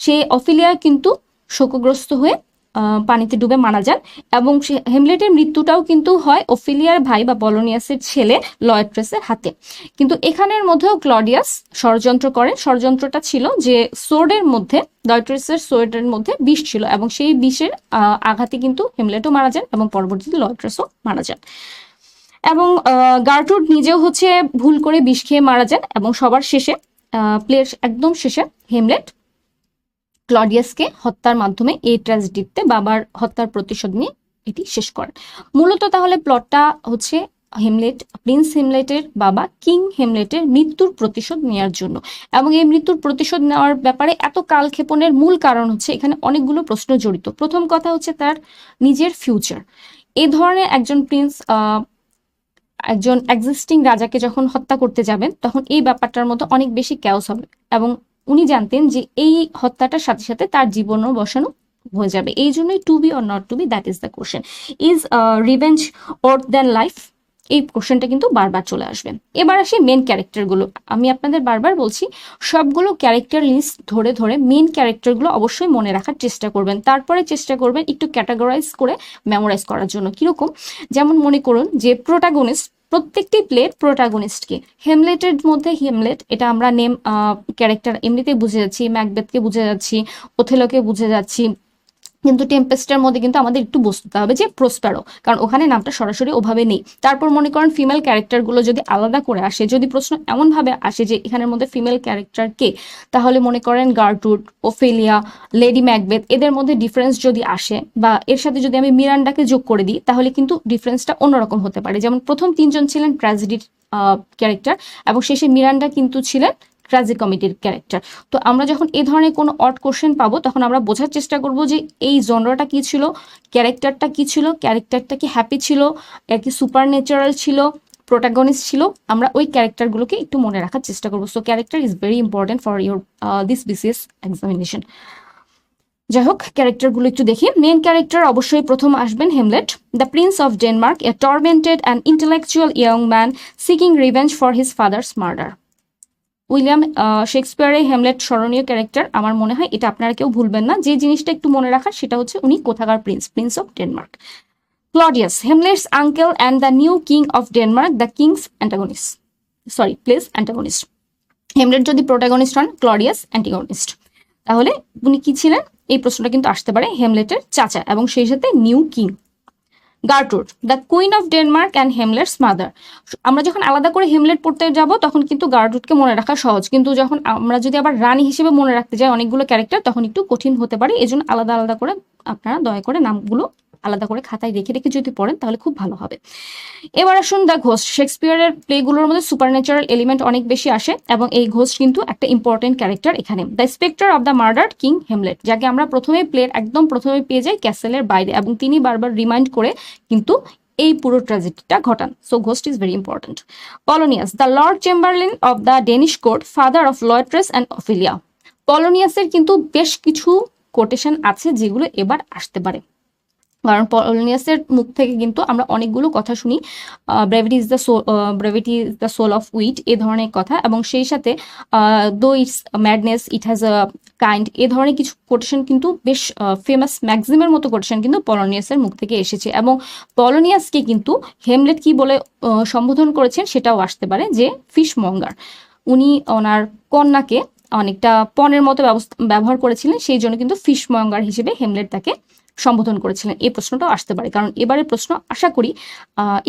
[SPEAKER 1] সে অফিলিয়া কিন্তু শোকগ্রস্ত হয়ে পানিতে ডুবে মারা যান এবং হেমলেটের মৃত্যুটাও কিন্তু হয় ওফেলিয়ার ভাই বা পলোনিয়াসের ছেলে লয়েট্রেসের হাতে। কিন্তু এখানের মধ্যেও ক্লডিয়াস ষড়যন্ত্র করেন। ষড়যন্ত্রটা ছিল যে সোর্ডের মধ্যে, লয়েট্রেসের সোর্ডের মধ্যে বিষ ছিল এবং সেই বিষের আঘাতে কিন্তু হেমলেটও মারা যান এবং পরবর্তীতে লয়েট্রেসও মারা যান। এবং গার্ট্রুড নিজেও হচ্ছে ভুল করে বিষ খেয়ে মারা যান এবং সবার শেষে প্লের একদম শেষে হেমলেট ক্লডিয়াসকে হত্যার মাধ্যমে এই ট্র্যাজেডিতে বাবার হত্যার প্রতিশোধ নিয়ে এটি শেষ করেন। মূলত তাহলে প্লটটা হচ্ছে হেমলেট, প্রিন্স হেমলেটের বাবা কিং হেমলেটের মৃত্যুর প্রতিশোধ নেওয়ার জন্য। এবং এই মৃত্যুর প্রতিশোধ নেওয়ার ব্যাপারে এত কালক্ষেপণের মূল কারণ হচ্ছে এখানে অনেকগুলো প্রশ্ন জড়িত। প্রথম কথা হচ্ছে তার নিজের ফিউচার। এই ধরনের একজন প্রিন্স একজন এক্সিস্টিং রাজাকে যখন হত্যা করতে যাবেন তখন এই ব্যাপারটার মধ্যে অনেক বেশি ক্যাওস হবে এবং উনি জানতেন যে এই হত্যাটার সাথে সাথে তার জীবনও বসানো হয়ে যাবে। এই জন্যই to be or not to be, that is the question. Is revenge or than life? এই কোশ্চেনটা কিন্তু বারবার চলে আসবে। এবার আসি মেন ক্যারেক্টারগুলো। আমি আপনাদের বারবার বলছি সবগুলো ক্যারেক্টার লিস্ট ধরে ধরে মেন ক্যারেক্টারগুলো অবশ্যই মনে রাখার চেষ্টা করবেন, তারপরে চেষ্টা করবেন একটু ক্যাটাগরাইজ করে মেমোরাইজ করার জন্য। কিরকম? যেমন মনে করুন যে প্রোটাগনিস্ট, প্রত্যেকটি প্লের প্রোটাগনিস্টকে, হেমলেটের মধ্যে হেমলেট, এটা আমরা নেম ক্যারেক্টার এমনিতে বুঝে যাচ্ছি, ম্যাকবেথকে বুঝে যাচ্ছি, ওথেলোকে বুঝে যাচ্ছি, কিন্তু টেম্পেস্টের মধ্যে কিন্তু আমাদের একটু বুঝতে হবে যে প্রসপ্যারো, কারণ ওখানে নামটা সরাসরি ওভাবে নেই। তারপর মনে করেন ফিমেল ক্যারেক্টারগুলো যদি আলাদা করে আসে, যদি প্রশ্ন এমনভাবে আসে যে এখানের মধ্যে ফিমেল ক্যারেক্টার কে, তাহলে মনে করেন গার্ট্রুড, ওফেলিয়া, লেডি ম্যাকবেথ, এদের মধ্যে ডিফারেন্স যদি আসে বা এর সাথে যদি আমি মিরান্ডাকে যোগ করে দিই তাহলে কিন্তু ডিফারেন্সটা অন্যরকম হতে পারে। যেমন প্রথম তিনজন ছিলেন ট্র্যাজেডির ক্যারেক্টার এবং শেষে মিরান্ডা কিন্তু ছিলেন ট্র্যাজিকমেডির ক্যারেক্টার। তো আমরা যখন এই ধরনের কোনো অড কোশ্চেন পাবো তখন আমরা বোঝার চেষ্টা করব যে এই জনরাটা কি ছিল, ক্যারেক্টারটা কি ছিল, ক্যারেক্টারটা কি হ্যাপি ছিল, এর কি সুপার ন্যাচারাল ছিল, প্রোটাগনিস্ট ছিল। আমরা ওই ক্যারেক্টারগুলোকে একটু মনে রাখার চেষ্টা করবো। So character is very important for your this BCS examination. যাই হোক, ক্যারেক্টারগুলো একটু দেখি। মেন ক্যারেক্টার অবশ্যই প্রথম আসবেন Hamlet, the prince of Denmark, a tormented and intellectual young man seeking revenge for his father's murder. William শেক্সপিয়ারের হেমলেট স্মরণীয় character. আমার মনে হয় এটা আপনারা কেউ ভুলবেন না। যে জিনিসটা একটু মনে রাখার সেটা হচ্ছে উনি কোথাকার prince, prince of Denmark. Claudius, Hamlet's uncle and the new king of Denmark, the king's antagonist, sorry play's antagonist. Hamlet যদি প্রোটাগনিস্ট হন, ক্লডিয়াস অ্যান্টিগনিস্ট। তাহলে উনি কি ছিলেন? এই প্রশ্নটা কিন্তু আসতে পারে। হেমলেটের চাচা এবং সেই সাথে new king. Gertrude, the queen of Denmark and Hamlet's mother. আমরা যখন আলাদা করে হেমলেট পড়তে যাব তখন কিন্তু গার্ট্রুডকে মনে রাখা সহজ, কিন্তু যখন আমরা যদি আবার রানী হিসেবে মনে রাখতে যাই অনেকগুলো ক্যারেক্টার তখন একটু কঠিন হতে পারে। এজন্য আলাদা আলাদা করে আপনারা দয়া করে নামগুলো আলাদা করে খাতায় রেখে রেখে যদি পড়েন তাহলে খুব ভালো হবে। এবার আসুন দ্য ঘোস্ট। শেক্সপিয়ারের প্লেগুলোর মধ্যে সুপার ন্যাচারাল এলিমেন্ট অনেক বেশি আসে এবং এই ঘোস্ট কিন্তু একটা ইম্পর্টেন্ট ক্যারেক্টার এখানে। The spectre of the murdered king Hamlet, যাকে আমরা প্রথমে প্লের একদম প্রথমে পেয়ে যাই ক্যাসেলের বাইরে এবং তিনি বারবার রিমাইন্ড করে কিন্তু এই পুরো ট্র্যাজেডিটা ঘটান। So ghost is very important. Polonius, the lord chamberlain of the Danish court, father of Laertes and Ophelia. পলোনিয়াসের কিন্তু বেশ কিছু কোটেশন আছে যেগুলো এবার আসতে পারে, কারণ পলোনিয়াসের মুখ থেকে কিন্তু আমরা অনেকগুলো কথা শুনি, brevity is the soul of wit, এ ধরনের কথা, এবং সেই সাথে though it's madness it has a kind, এ ধরনের কিছু কোটেশন কিন্তু বেশ ফেমাস, ম্যাক্সিমের মতো কোটেশন কিন্তু পলোনিয়াসের মুখ থেকে এসেছে। এবং পলোনিয়াসকে কিন্তু হেমলেট কি বলে সম্বোধন করেছেন সেটাও আসতে পারে, যে ফিশ মঙ্গার। উনি ওনার কন্যাকে অনেকটা পণের মতো ব্যবহার করেছিলেন, সেই জন্য কিন্তু ফিশ মঙ্গার হিসেবে হেমলেট তাকে সম্বোধন করেছিলেন। এই প্রশ্নটাও আসতে পারে, কারণ এবারের প্রশ্ন আশা করি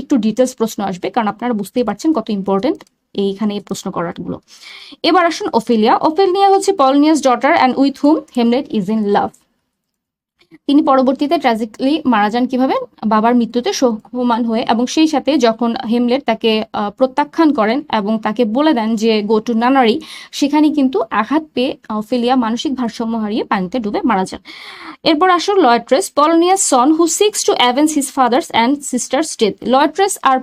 [SPEAKER 1] একটু ডিটেলস প্রশ্ন আসবে, কারণ আপনারা বুঝতেই পারছেন কত ইম্পর্টেন্ট এইখানে এই প্রশ্ন করাগুলো। এবার আসুন ওফেলিয়া। ওফেলিয়া হচ্ছে Polonius daughter and with whom Hamlet is in love. তিনি পরবর্তীতে ট্র্যাজিকলি মারা যান কিভাবে? বাবার মৃত্যুতে শোকমান হয়ে, এবং সেই সাথে যখন হেমলেট তাকে প্রত্যাখ্যান করেন এবং তাকে বলে দেন যে গো টু নানারি, সেখানে কিন্তু আঘাত পেয়ে ওফেলিয়া মানসিক ভারসাম্য হারিয়ে পানিতে ডুবে মারা যান। এরপর আসুন Laertes, Polonius son who seeks to avenge his father's and sister's death. Laertes আর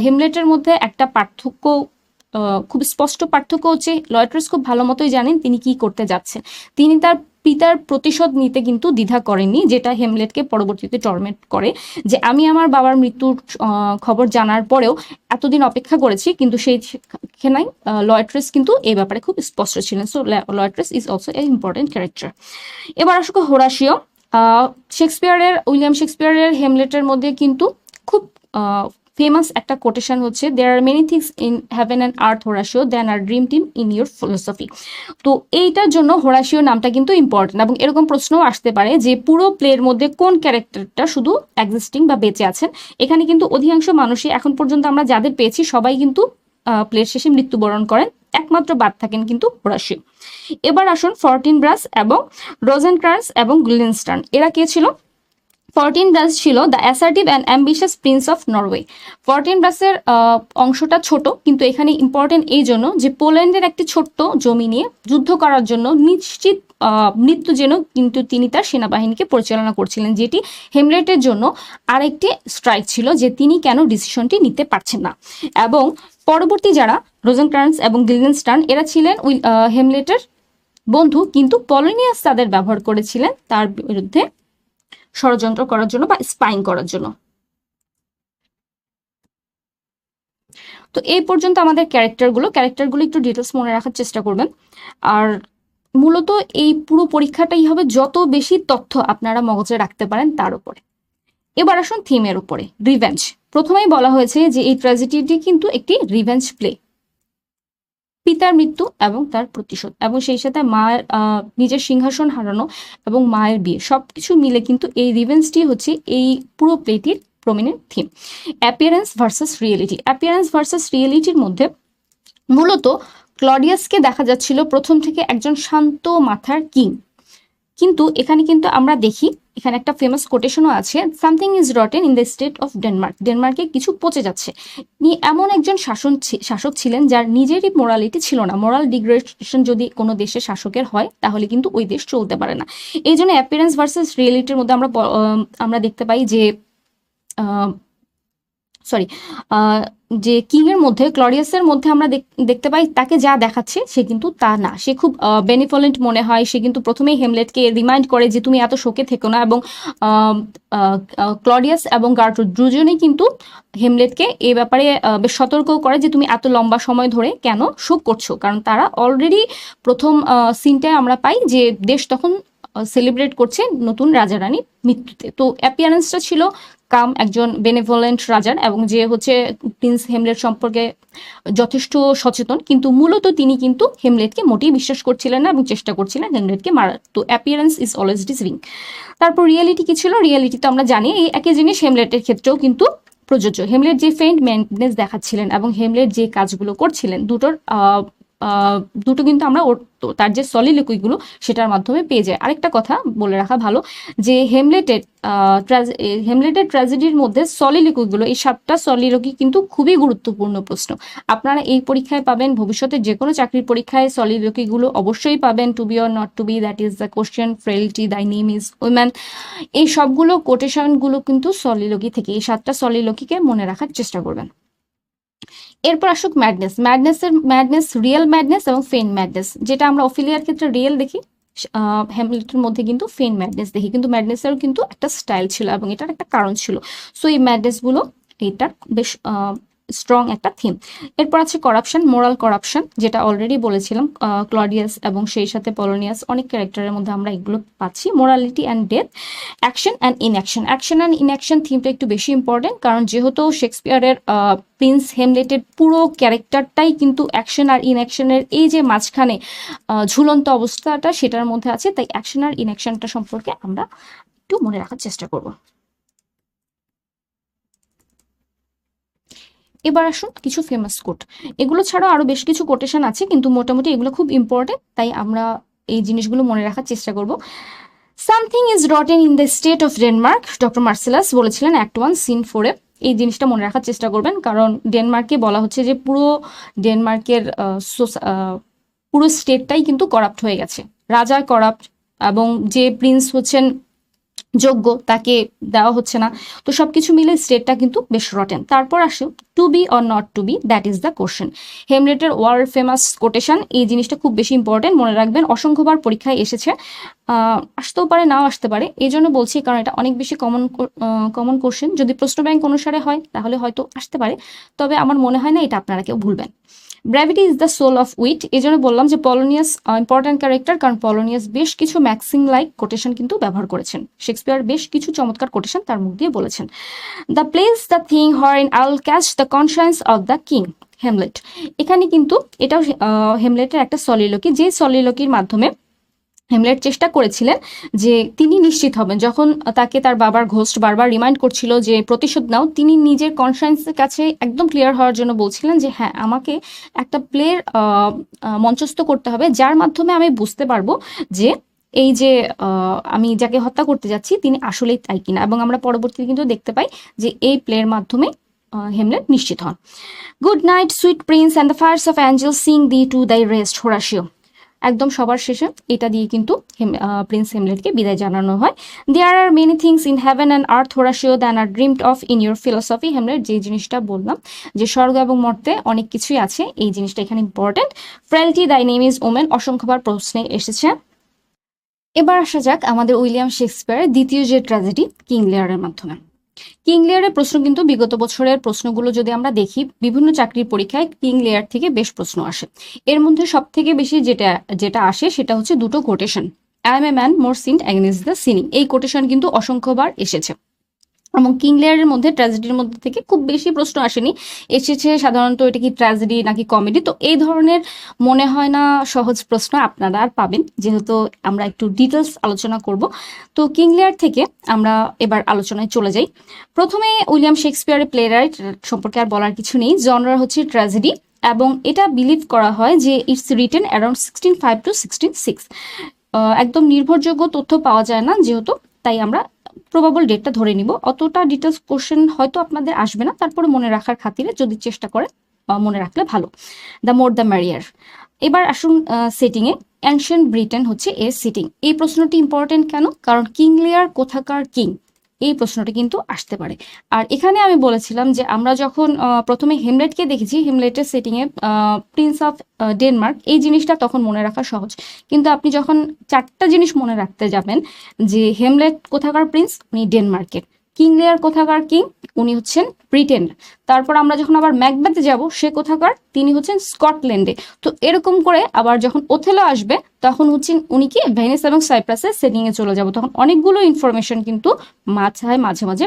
[SPEAKER 1] হেমলেটের মধ্যে একটা পার্থক্য, খুব স্পষ্ট পার্থক্য হচ্ছে লয়েট্রেস খুব ভালো মতোই জানেন তিনি কি করতে যাচ্ছেন। তিনি তার পিতার প্রতিশোধ নিতে কিন্তু দ্বিধা করেননি, যেটা হেমলেটকে পরবর্তীতে টর্মেন্ট করে, যে আমি আমার বাবার মৃত্যুর খবর জানার পরেও এতদিন অপেক্ষা করেছি, কিন্তু সেইখানে লয়েট্রেস কিন্তু এই ব্যাপারে খুব স্পষ্ট ছিলেন। So Laertes is also a important character. এবার আসুক হোরাসিও। উইলিয়াম শেক্সপিয়ারের হেমলেটের মধ্যে কিন্তু খুব ফেমাস একটা কোটেশন হচ্ছে, there are many things in heaven and earth Horatio than are dream team in your philosophy. তো এইটার জন্য হোরাশিও নামটা কিন্তু ইম্পর্টেন্ট, এবং এরকম প্রশ্নও আসতে পারে যে পুরো প্লের মধ্যে কোন ক্যারেক্টারটা শুধু এক্সিস্টিং বা বেঁচে আছেন। এখানে কিন্তু অধিকাংশ মানুষই এখন পর্যন্ত আমরা যাদের পেয়েছি সবাই কিন্তু প্লের শেষে মৃত্যুবরণ করেন, একমাত্র বাদ থাকেন কিন্তু হোরাশিও। এবার আসুন ফরটিনব্রাস এবং রোজেনক্রান্টজ এবং গুইলেনস্টার্ন, এরা কে ছিল? ফরটিনব্রাস ছিল the assertive and ambitious prince of Norway. ফরটিনব্রাসের অংশটা ছোট, কিন্তু এখানে ইম্পর্টেন্ট এই জন্য যে পোল্যান্ডের একটি ছোট্ট জমি নিয়ে যুদ্ধ করার জন্য নিশ্চিত মৃত্যু যেন কিন্তু তিনি তার সেনাবাহিনীকে পরিচালনা করছিলেন, যেটি হেমলেটের জন্য আরেকটি স্ট্রাইক ছিল যে তিনি কেন ডিসিশনটি নিতে পারছেন না। এবং পরবর্তী যারা রোজেনক্রান্টজ এবং গিলডেনস্টার্ন, এরা ছিলেন হেমলেটের বন্ধু, কিন্তু পলিনিয়াস তাদের ব্যবহার করেছিলেন তার বিরুদ্ধে ষড়যন্ত্র করার জন্য বা স্পাইং করার জন্য। তো এই পর্যন্ত আমাদের ক্যারেক্টারগুলো একটু ডিটেলস মনে রাখার চেষ্টা করবেন। আর মূলত এই পুরো পরীক্ষাটাই হবে যত বেশি তথ্য আপনারা মগজে রাখতে পারেন তার উপরে। এবার আসুন থিমের উপরে, রিভেঞ্জ। প্রথমেই বলা হয়েছে যে এই ট্র্যাজেডিটি কিন্তু একটি রিভেঞ্জ প্লে, পিতার মৃত্যু এবং তার প্রতিশোধ, এবং সেই সাথে মায়ের নিজের সিংহাসন হারানো এবং মায়ের বিয়ে, সবকিছু মিলে কিন্তু এই রিভেঞ্জটি হচ্ছে এই পুরো প্লেটির prominent theme. Appearance versus reality. Appearance versus রিয়েলিটির মধ্যে মূলত ক্লডিয়াসকে দেখা যাচ্ছিল প্রথম থেকে একজন শান্ত মাথার কিং, কিন্তু এখানে কিন্তু আমরা দেখি, এখানে একটা ফেমাস কোটেশনও আছে, something is rotten in the state of Denmark. ডেনমার্কে কিছু পচে যাচ্ছে। এমন একজন শাসক ছিলেন যার নিজেরই মোরালিটি ছিল না। মোরাল ডিগ্রেডেশন যদি কোনো দেশের শাসকের হয় তাহলে কিন্তু ওই দেশ চলতে পারে না। এই জন্য অ্যাপিয়ারেন্স ভার্সেস রিয়েলিটির মধ্যে আমরা দেখতে পাই যে যে কিং এর মধ্যে, ক্লডিয়াসের মধ্যে আমরা দেখতে পাই তাকে যা দেখাচ্ছে সে কিন্তু তা না। সে খুব বেনিফোলেন্ট মনে হয়। সে কিন্তু প্রথমেই হেমলেটকে রিমাইন্ড করে যে তুমি এত শোকে থেকো না, এবং ক্লডিয়াস এবং গার্ট্রুড দুজনেই কিন্তু হেমলেটকে এই ব্যাপারে বেশ সতর্কও করে যে তুমি এত লম্বা সময় ধরে কেন শোক করছো, কারণ তারা অলরেডি প্রথম সিনটায় আমরা পাই যে দেশ তখন সেলিব্রেট করছে নতুন রাজা রানীর মৃত্যুতে। তো অ্যাপিয়ারেন্সটা ছিল কাম, একজন বেনেভোলেন্ট রাজার, এবং যে হচ্ছে প্রিন্স হেমলেট সম্পর্কে যথেষ্ট সচেতন, কিন্তু মূলত তিনি কিন্তু হেমলেটকে মোটেই বিশ্বাস করছিলেন না এবং চেষ্টা করছিলেন হেমলেটকে মারার। তো অ্যাপিয়ারেন্স ইজ অলওয়েজ ডিসিভিং। তারপর রিয়েলিটি কি ছিল? রিয়েলিটি তো আমরা জানি এই একই জিনিস হেমলেটের ক্ষেত্রেও কিন্তু প্রযোজ্য। হেমলেট যে ফেইন্ট ম্যাডনেস দেখাচ্ছিলেন এবং হেমলেট যে কাজগুলো করছিলেন, দুটো কিন্তু আমরা তার যে সলিলোকুইগুলো সেটার মাধ্যমে পেয়ে যায়। আরেকটা কথা বলে রাখা ভালো যে হেমলেটের ট্র্যাজেডির মধ্যে সলিলোকুইগুলো, এই 7টা সলিলোকি কিন্তু খুবই গুরুত্বপূর্ণ প্রশ্ন। আপনারা এই পরীক্ষায় পাবেন, ভবিষ্যতে যে কোনো চাকরির পরীক্ষায় সলিলোকিগুলো অবশ্যই পাবেন। To be or not to be, that is the question, frailty, thy name is woman, এই সবগুলো কোটেশনগুলো কিন্তু সলিলোকি থেকে। এই 7টা সলিলোকিকে মনে রাখার চেষ্টা করবেন। এরপর আসুক ম্যাডনেস, রিয়েল ম্যাডনেস এবং ফেইন ম্যাডনেস। যেটা আমরা অফিলিয়ার ক্ষেত্রে রিয়েল দেখি, হ্যামলেটের মধ্যে কিন্তু ফেইন ম্যাডনেস দেখি, কিন্তু ম্যাডনেসেরও কিন্তু একটা স্টাইল ছিল এবং এটার একটা কারণ ছিল। সো এই ম্যাডনেসগুলো এটার বেশ স্ট্রং একটা থিম। এরপর আছে করাপশন, মোরাল করাপশন, যেটা অলরেডি বলেছিলাম ক্লডিয়াস এবং সেই সাথে পলোনিয়াস, অনেক ক্যারেক্টারের মধ্যে আমরা এগুলো পাচ্ছি। Morality and death, action and inaction. Action and inaction থিমটা একটু বেশি ইম্পর্টেন্ট, কারণ যেহেতু শেক্সপিয়ারের প্রিন্স হেমলেটের পুরো ক্যারেক্টারটাই কিন্তু অ্যাকশন আর ইনঅ্যাকশনের এই যে মাঝখানে ঝুলন্ত অবস্থাটা সেটার মধ্যে আছে, তাই অ্যাকশন আর ইনঅ্যাকশনটা সম্পর্কে আমরা একটু মনে রাখার চেষ্টা করব। এবার আসুন কিছু ফেমাস কোট। এগুলো ছাড়াও আরো বেশ কিছু কোটেশন আছে, কিন্তু মোটামুটি এগুলো খুব ইম্পর্টেন্ট, তাই আমরা এই জিনিসগুলো মনে রাখার চেষ্টা করব। Something is rotten in the state of Denmark, doctor Marcellus বলেছিলেন অ্যাক্ট 1 সিন 4-এ। এই জিনিসটা মনে রাখার চেষ্টা করবেন, কারণ ডেনমার্কে বলা হচ্ছে যে পুরো ডেনমার্কের পুরো স্টেটটাই কিন্তু করাপ্ট হয়ে গেছে। রাজা করাপ্ট, এবং যে প্রিন্স হচ্ছেন যোগ্য তাকে দেওয়া হচ্ছে না। তো সবকিছু মিলে স্টেটটা কিন্তু বেশ রটেন। তারপর আসে to be or not to be, that is the question. হেমলেটের ওয়ার্ল্ড ফেমাস কোটেশন, এই জিনিসটা খুব বেশি ইম্পর্টেন্ট, মনে রাখবেন। অসংখ্যবার পরীক্ষায় এসেছে, আসতেও পারে নাও আসতে পারে, এই জন্য বলছি কারণ এটা অনেক বেশি কমন কোশ্চেন। যদি প্রশ্ন ব্যাংক অনুসারে হয় তাহলে হয়তো আসতে পারে, তবে আমার মনে হয় না এটা আপনারা কেউ ভুলবেন। Brevity is the soul of wit, এই জন্য বললাম যে পলোনিয়াস ইম্পর্ট্যান্ট ক্যারেক্টার, কারণ পলোনিয়াস বেশ কিছু ম্যাক্সিম লাইক কোটেশন কিন্তু ব্যবহার করেছেন। শেক্সপিয়ার বেশ কিছু চমৎকার কোটেশন তার মুখ দিয়ে বলেছেন। The place the thing wherein I will catch the conscience of the king, Hamlet. এখানে কিন্তু এটাও হেমলেটের একটা সলিলকি, যে সলিলকির মাধ্যমে হেমলেট চেষ্টা করেছিলেন যে তিনি নিশ্চিত হবেন, যখন তাকে তার বাবার ঘোস্ট বারবার রিমাইন্ড করছিল যে প্রতিশোধ নাও, তিনি নিজের কনসায়েন্সের কাছে একদম ক্লিয়ার হওয়ার জন্য বলছিলেন যে হ্যাঁ, আমাকে একটা প্লের মঞ্চস্থ করতে হবে যার মাধ্যমে আমি বুঝতে পারবো যে এই যে আমি যাকে হত্যা করতে যাচ্ছি তিনি আসলেই তাই কিনা। এবং আমরা পরবর্তীতে কিন্তু দেখতে পাই যে এই প্লের মাধ্যমে হেমলেট নিশ্চিত হন। Good night sweet prince and the fires of angel sing thee to thy rest, Horatio. একদম সবার শেষে এটা দিয়ে কিন্তু প্রিন্স হেমলেটকে বিদায় জানানো হয়। There are many things in heaven and earth, Horatio, than are dreamed of in your philosophy. Hamlet যে জিনিসটা বললাম যে স্বর্গ এবং মর্তে অনেক কিছুই আছে, এই জিনিসটা এখানে ইম্পর্টেন্ট। ফ্রেলটি দাই নেম ইজ ওমেন অসংখ্যবার প্রশ্নে এসেছে। এবার আসা যাক আমাদের উইলিয়াম শেক্সপিয়ারের দ্বিতীয় যে ট্র্যাজেডি কিং লিয়ারের মাধ্যমে। কিং লিয়ারের প্রশ্ন কিন্তু বিগত বছরের প্রশ্নগুলো যদি আমরা দেখি, বিভিন্ন চাকরির পরীক্ষায় কিং লিয়ার থেকে বেশ প্রশ্ন আসে। এর মধ্যে সব থেকে বেশি যেটা যেটা আসে সেটা হচ্ছে দুটো quotation, I am a man more sinned against the sinning. এই কোটেশন কিন্তু অসংখ্যবার এসেছে। এবং কিং লিয়ারের মধ্যে ট্র্যাজেডির মধ্যে থেকে খুব বেশি প্রশ্ন আসেনি, এসেছে সাধারণত এটা কি ট্র্যাজেডি নাকি কমেডি। তো এই ধরনের মনে হয় না সহজ প্রশ্ন আপনারা আর পাবেন, যেহেতু আমরা একটু ডিটেলস আলোচনা করব। তো কিং লিয়ার থেকে আমরা এবার আলোচনায় চলে যাই। প্রথমে উইলিয়াম শেক্সপিয়ারের প্লে রাইট সম্পর্কে আর বলার কিছু নেই, জনরা হচ্ছে ট্র্যাজেডি, এবং এটা বিলিভ করা হয় যে ইটস রিটেন অ্যারাউন্ড 1605 to 1606। একদম নির্ভরযোগ্য তথ্য পাওয়া যায় না যেহেতু, তাই আমরা প্রবাবল ডেটটা ধরে নিব। অতটা ডিটেলস কোশ্চেন হয়তো আপনাদের আসবে না, তারপরে মনে রাখার খাতিরে যদি চেষ্টা করে মনে রাখলে ভালো। The more the ম্যারিয়ার। এবার আসুন সেটিংয়ে, অ্যানশিয়েন্ট ব্রিটেন হচ্ছে এর সেটিং। এই প্রশ্নটি ইম্পর্টেন্ট কেন? কারণ কিং লিয়ার কোথাকার কিং, এই প্রশ্নটা কিন্তু আসতে পারে। আর এখানে আমি বলেছিলাম যে আমরা যখন প্রথমে হেমলেটকে দেখেছি, হেমলেটের সেটিংয়ে প্রিন্স অফ ডেনমার্ক, এই জিনিসটা তখন মনে রাখা সহজ। কিন্তু আপনি যখন চারটা জিনিস মনে রাখতে যাবেন, যে হেমলেট কোথাকার প্রিন্স, উনি ডেনমার্কের; কিং লিয়ার কোথাকার কিং, উনি হচ্ছেন ব্রিটেন; তারপর আমরা যখন আবার ম্যাকবেথে যাব, সে কোথাকার, তিনি হচ্ছেন স্কটল্যান্ডে। তো এরকম করে আবার যখন ওথেলো আসবে, তখন হচ্ছেন উনি কি ভেনিস এবং সাইপ্রাসের সেটিংয়ে চলে যাব। তখন অনেকগুলো ইনফরমেশন কিন্তু মাঝে মাঝে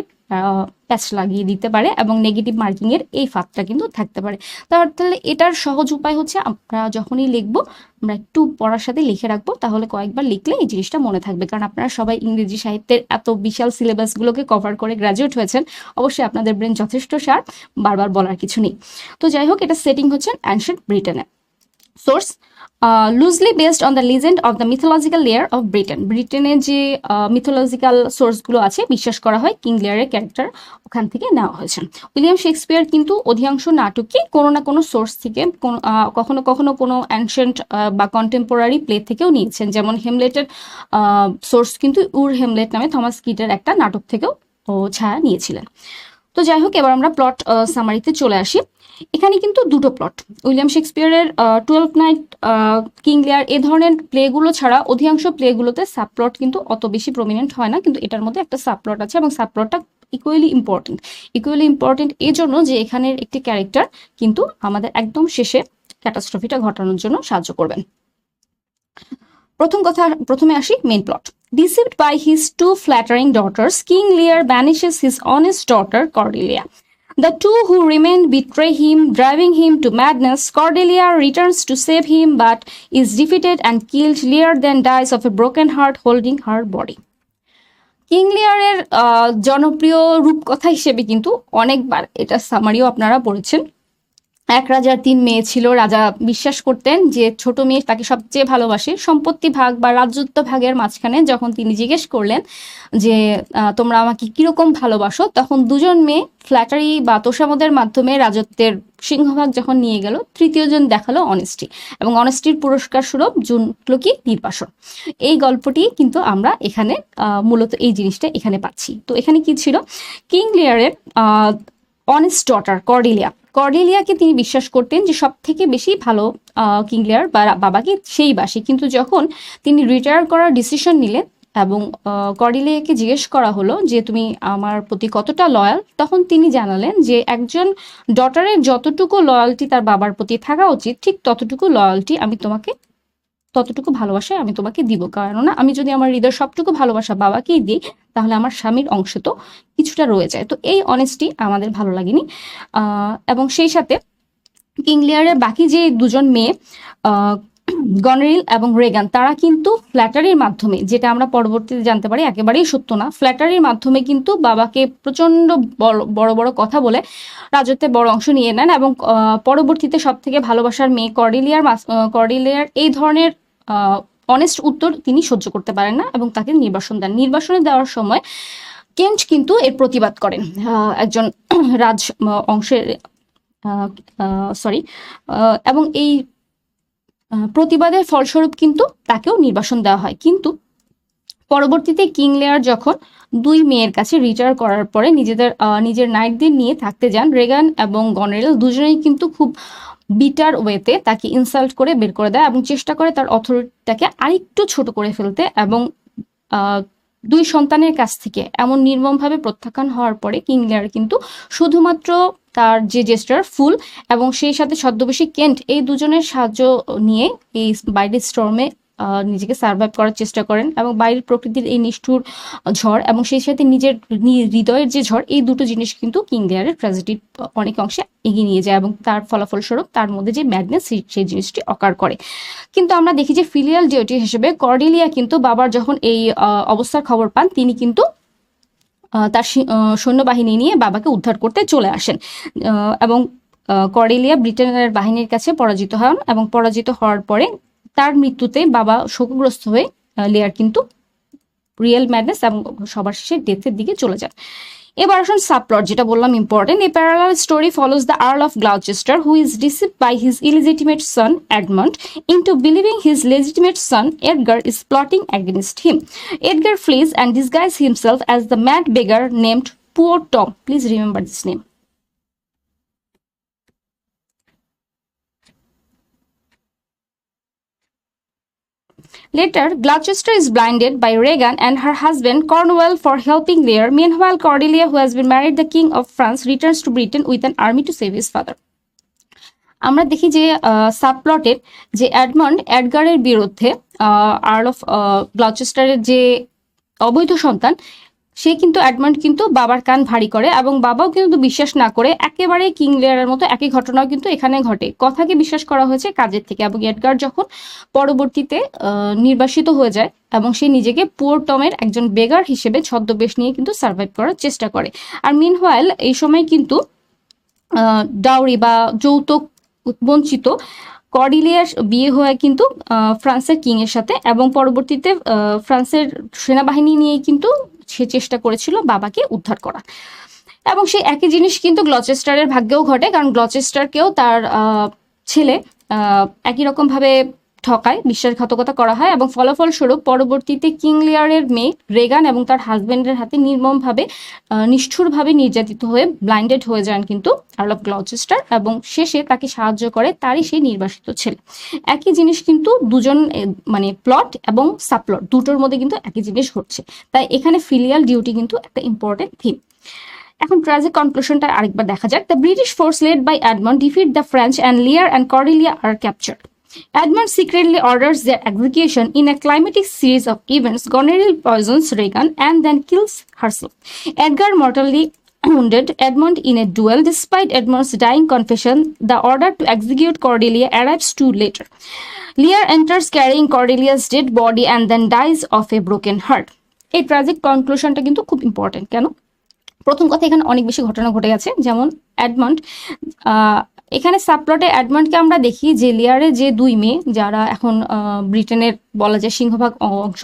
[SPEAKER 1] প্যাচ লাগিয়ে দিতে পারে, এবং নেগেটিভ মার্কিং এর এই ফাঁকটা কিন্তু থাকতে পারে। তাহলে এটার সহজ উপায় হচ্ছে আমরা যখনই লিখবো, আমরা একটু পড়ার সাথে লিখে রাখবো, তাহলে কয়েকবার লিখলে এই জিনিসটা মনে থাকবে। কারণ আপনারা সবাই ইংরেজি সাহিত্যের এত বিশাল সিলেবাসগুলোকে কভার করে গ্রাজুয়েট হয়েছেন, অবশ্যই আপনাদের ব্রেন যথেষ্ট শার্প, বারবার বলার কিছু নেই। তো যাই হোক, এটা সেটিং হচ্ছে অ্যানশিয়েন্ট ব্রিটেনে। Source loosely based on the legend of the mythological layer of Britain. ব্রিটেনের যে মিথোলজিক্যাল সোর্সগুলো আছে, বিশ্বাস করা হয় কিং লিয়ারের ক্যারেক্টার ওখান থেকে নেওয়া হয়েছে। উইলিয়াম শেক্সপিয়ার কিন্তু অধিকাংশ নাটকই কোনো না কোনো সোর্স থেকে, কখনো কখনো কোনো অ্যানশিয়েন্ট বা কন্টেম্পোরারি প্লে থেকেও নিয়েছেন। যেমন হেমলেটের সোর্স কিন্তু উর হেমলেট নামে থমাস কিটের একটা নাটক থেকেও ছায়া নিয়েছিলেন। তো যাই হোক, এবার আমরা প্লট সামারিতে চলে আসি। এখানে কিন্তু দুটো প্লট, উইলিয়াম শেক্সপিয়ারের 12th নাইট, কিং লিয়ার, এ ধরনের প্লেগুলো ছাড়া অধিকাংশ প্লেগুলোতে সাবপ্লট কিন্তু অত বেশি প্রমিনেন্ট হয় না, কিন্তু এটার মধ্যে একটা সাবপ্লট আছে, এবং সাবপ্লটটা ইকুয়ালি ইম্পর্টেন্ট এই জন্য যে এখানের একটি ক্যারেক্টার কিন্তু আমাদের একদম শেষে ক্যাটাস্ট্রফিটা ঘটানোর জন্য সাহায্য করবেন। প্রথমে আসি main plot. Deceived by his two flattering daughters, King Lear banishes his honest daughter Cordelia. The two who remain betray him, driving him to madness. Cordelia returns to save him, but is defeated and killed. Lear then dies of a broken heart holding her body. King লিয়ারের জনপ্রিয় রূপকথা হিসেবে কিন্তু অনেকবার এটা সামারিও আপনারা পড়েছেন। এক রাজার 3 মেয়ে ছিল। রাজা বিশ্বাস করতেন যে ছোট মেয়ে তাকে সবচেয়ে ভালোবাসে। সম্পত্তি ভাগ বা রাজত্ব ভাগের মাঝখানে যখন তিনি জিজ্ঞেস করলেন যে তোমরা আমাকে কিরকম ভালোবাসো, তখন দুজন মেয়ে ফ্ল্যাটারি বা তোষামদের মাধ্যমে রাজত্বের সিংহভাগ যখন নিয়ে গেল, তৃতীয় জন দেখালো অনেস্টি, এবং অনেস্টির পুরস্কার স্বরূপ জুটলো কি নির্বাসন। এই গল্পটি কিন্তু আমরা এখানে মূলত এই জিনিসটা এখানে পাচ্ছি। তো এখানে কি ছিল, কিং লিয়ারের অনেস্ট ডটার কর্ডেলিয়াকে তিনি বিশ্বাস করতেন যে সব থেকে বেশি ভালো কিং লিয়ার বা বাবাকে সেই বাসে। কিন্তু যখন তিনি রিটায়ার করার ডিসিশন নিলেন, এবং কর্ডিলিয়াকে জিজ্ঞেস করা হলো যে তুমি আমার প্রতি কতটা লয়াল, তখন তিনি জানালেন যে একজন ডটারের যতটুকু লয়ালটি তার বাবার প্রতি থাকা উচিত ঠিক ততটুকু লয়ালটি আমি তোমাকে, ততটুকু ভালোবাসায় আমি তোমাকে দিব, কেননা আমি যদি আমার হৃদয়ের সবটুকু ভালোবাসা বাবাকেই দিই তাহলে আমার স্বামীর অংশ তো কিছুটা রয়ে যায়। তো এই অনেস্টি আমাদের ভালো লাগেনি। এবং সেই সাথে কিং লিয়ারের বাকি যে দুজন মেয়ে গনেরিল এবং রেগান, তারা কিন্তু ফ্ল্যাটারির মাধ্যমে, যেটা আমরা পরবর্তীতে জানতে পারি একেবারেই সত্য না, ফ্ল্যাটারির মাধ্যমে কিন্তু বাবাকে প্রচন্ড বড় বড় কথা বলে রাজত্বে বড় অংশ নিয়ে নেন। এবং পরবর্তীতে সব থেকে ভালোবাসার মেয়ে কর্ডিলিয়ার এই ধরনের অনেস্ট উত্তর তিনি সহ্য করতে পারেন না এবং তাকে নির্বাসন দেন। নির্বাসনে দেওয়ার সময় কেন্ট কিন্তু এর প্রতিবাদ করেন। একজন রাজ অংশের এবং এই প্রতিবাদের ফলস্বরূপ কিন্তু তাকেও নির্বাসন দেওয়া হয়। কিন্তু পরবর্তীতে কিং লেয়ার যখন দুই মেয়ের কাছে রিটায়ার করার পরে নিজের নাইটদের নিয়ে থাকতে যান, রেগান এবং গনেরিল দুজনেই কিন্তু খুব বিটার ওয়েতে তাকে ইনসাল্ট করে বের করে দেয় এবং চেষ্টা করে তার অথরিটিটাকে আরেকটু ছোট করে ফেলতে। এবং দুই সন্তানের কাছ থেকে এমন নির্মমভাবে প্রত্যাখ্যান হওয়ার পরে কিং লেয়ার কিন্তু শুধুমাত্র তার যে জেস্টার ফুল এবং সেই সাথে ছদ্মবেশী কেন্ট, এই দুজনের সাহায্য নিয়ে এই বাইরের স্টর্মে নিজেকে সার্ভাইভ করার চেষ্টা করেন। এবং বাইরের প্রকৃতির এই নিষ্ঠুর ঝড় এবং সেই সাথে নিজের হৃদয়ের যে ঝড়, এই দুটো জিনিস কিন্তু কিং লেয়ারের ট্র্যাজেডি অনেক অংশে এগিয়ে নিয়ে যায় এবং তার ফলাফল স্বরূপ তার মধ্যে যে ম্যাডনেস সেই জিনিসটি অকার করে। কিন্তু আমরা দেখি যে ফিলিয়াল ডিউটি হিসেবে কর্ডেলিয়া কিন্তু বাবার যখন এই অবস্থার খবর পান, তিনি কিন্তু তার সৈন্যবাহিনী নিয়ে বাবাকে উদ্ধার করতে চলে আসেন। এবং কর্ডেলিয়া ব্রিটেনের বাহিনীর কাছে পরাজিত হন এবং পরাজিত হওয়ার পরে তার মৃত্যুতে বাবা শোকগ্রস্ত হয়ে লেয়ার কিন্তু রিয়েল ম্যাডনেস এবং সবার শেষে ডেথের দিকে চলে যান। এবার আসুন সাবপ্লট, যেটা বললাম important. A parallel story follows the Earl of Gloucester who is deceived by his illegitimate son Edmund into believing his legitimate son Edgar is plotting against him. Edgar flees and disguises himself as the mad beggar named Poor Tom. Please remember this name. Later, Gloucester is blinded by Regan and her husband Cornwall for helping Lear. Meanwhile, Cordelia, who has been married the King of France, returns to Britain with an army to save his father. আমরা দেখি যে সাবপ্লটের যে এডগারের বিরুদ্ধে Earl of গ্লচেস্টারের যে অবৈধ সন্তান, সে কিন্তু Edmund কিন্তু বাবার কান ভারী করে এবং বাবাও কিন্তু বিশ্বাস না করে একেবারে কিং লেয়ারের মতো একই ঘটনাও কিন্তু এখানে ঘটে। কথাকে বিশ্বাস করা হয়েছে কাজের থেকে। এবং এডগার যখন পরবর্তীতে নির্বাসিত হয়ে যায় এবং সে নিজেকে পুয়ার টমের একজন বেগার হিসেবে ছদ্মবেশ নিয়ে কিন্তু সার্ভাইভ করার চেষ্টা করে। আর মিনহোয়াইল এই সময় কিন্তু ডাউরি বা যৌতুক বঞ্চিত কর্ডিলিয়ার বিয়ে হয়ে কিন্তু ফ্রান্সের কিং এর সাথে, এবং পরবর্তীতে ফ্রান্সের সেনাবাহিনী নিয়ে কিন্তু সে চেষ্টা করেছিল বাবাকে উদ্ধার করা। এবং সেই একই জিনিস কিন্তু গ্লচেস্টারের ভাগ্যেও ঘটে, কারণ গ্লচেস্টারকেও তার ছেলে একই রকম ভাবে ঠকায়, বিশ্বাসঘাতকতা করা হয় এবং ফলাফল স্বরূপ পরবর্তীতে কিং লিয়ারের মেয়ে রেগান এবং তার হাজবেন্ডের হাতে নির্মমভাবে নিষ্ঠুরভাবে নির্যাতিত হয়ে ব্লাইন্ডেড হয়ে যান কিন্তু আর্ল অফ গ্লচেস্টার, এবং শেষে তাকে সাহায্য করে তারই সেই নির্বাসিত ছেলে। একই জিনিস কিন্তু দুজন মানে প্লট এবং সাবপ্লট দুটোর মধ্যে কিন্তু একই জিনিস ঘটছে। তাই এখানে ফিলিয়াল ডিউটি কিন্তু একটা ইম্পর্টেন্ট থিম। এখন ট্র্যাজিক কনক্লুশনটা আরেকবার দেখা যাক। The British force led by Edmund defeat the French and Lear and Cordelia are captured. Edmund secretly orders their execution in a climatic series of events. Goneril poisons Regan and then kills herself. Edgar mortally wounded Edmund in a duel. Despite Edmund's dying confession, the order to execute Cordelia arrives too late. Lear enters carrying Cordelia's dead body and then dies of a broken heart. এই tragic কনক্লুশনটা কিন্তু খুব important. কেন? প্রথম কথা, এখানে অনেক বেশি ঘটনা ঘটে গেছে। যেমন এডমন্ড, এখানে সাবপ্লটে এডমন্ডকে আমরা দেখি যে লিয়ারের যে দুই মেয়ে, যারা এখন ব্রিটেনের বলা যায় সিংহভাগ অংশ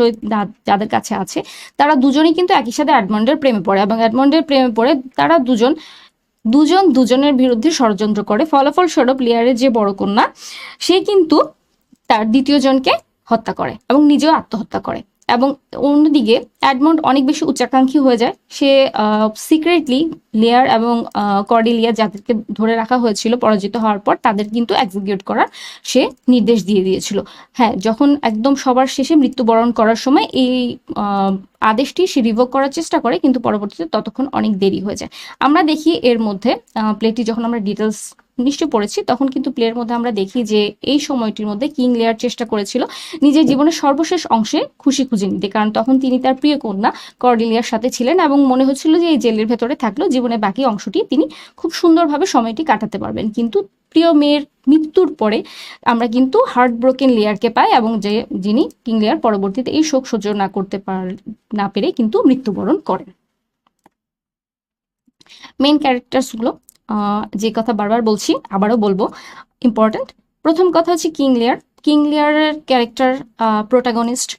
[SPEAKER 1] যাদের কাছে আছে, তারা দুজনেই কিন্তু একই সাথে এডমন্ডের প্রেমে পড়ে এবং এডমন্ডের প্রেমে পড়ে তারা দুজনের বিরুদ্ধে ষড়যন্ত্র করে। ফলাফল স্বরূপ লিয়ারের যে বড় কন্যা, সে কিন্তু তার দ্বিতীয় জনকে হত্যা করে এবং নিজেও আত্মহত্যা করে। এবং অন্যদিকে এডমন্ড অনেক বেশি উচ্চাকাঙ্ক্ষী হয়ে যায়। সে সিক্রেটলি লেয়ার এবং কর্ডেলিয়া যাদেরকে ধরে রাখা হয়েছিল পরাজিত হওয়ার পর, তাদের কিন্তু এক্সিকিউট করার সে নির্দেশ দিয়ে দিয়েছিল। হ্যাঁ, যখন একদম সবার শেষে মৃত্যুবরণ করার সময় এই আদেশটি সে রিভোক করার চেষ্টা করে, কিন্তু পরবর্তীতে ততক্ষণ অনেক দেরি হয়ে যায়। আমরা দেখি এর মধ্যে প্লেটি যখন আমরা ডিটেলস নিশ্চয় পড়েছি, তখন কিন্তু প্লের মধ্যে আমরা দেখি যে এই সময়টির মধ্যে কিং লেয়ার চেষ্টা করেছিল নিজের জীবনের সর্বশেষ অংশে খুশি খুঁজে নিতে, কারণ তখন তিনি তার প্রিয় কন্যা কর্ডেলিয়ার সাথে ছিলেন এবং মনে হচ্ছিল যে এই জেলের ভেতরে থাকলেও জীবনের বাকি অংশটি তিনি খুব সুন্দরভাবে সময়টি কাটাতে পারবেন। কিন্তু প্রিয় মেয়ের মৃত্যুর পরে আমরা কিন্তু হার্ট ব্রোকেন লেয়ারকে পাই, এবং যিনি কিং লেয়ার পরবর্তীতে এই শোক সহ্য না পেরে কিন্তু মৃত্যুবরণ করেন। মেইন ক্যারেক্টার্সগুলো, যে কথা বারবার বলছি আবারও বলবো, ইম্পর্ট্যান্ট। প্রথম কথা হচ্ছে কিং লেয়ার। কিং লেয়ারের ক্যারেক্টার, প্রোটাগনিস্ট,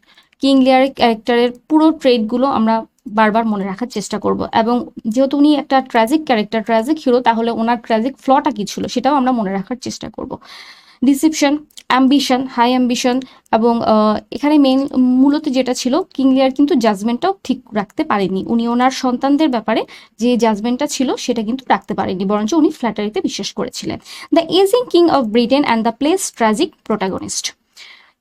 [SPEAKER 1] কিং লেয়ারের ক্যারেক্টারের পুরো ট্রেডগুলো আমরা বারবার মনে রাখার চেষ্টা করব, এবং যেহেতু উনি একটা ট্র্যাজিক ক্যারেক্টার, ট্র্যাজিক হিরো, তাহলে ওনার ট্র্যাজিক ফ্লটা কি ছিল সেটাও আমরা মনে রাখার চেষ্টা করব। ডিসিপশন, অ্যাম্বিশন, হাই অ্যাম্বিশন, এবং এখানে মূলত যেটা ছিল, কিং লিয়ার কিন্তু জাজমেন্টটাও ঠিক রাখতে পারেনি। উনি ওনার সন্তানদের ব্যাপারে যে জাজমেন্টটা ছিল সেটা কিন্তু রাখতে পারেনি, বরঞ্চ উনি ফ্ল্যাটারিতে বিশ্বাস করেছিলেন। The aging king of Britain and the play's tragic protagonist.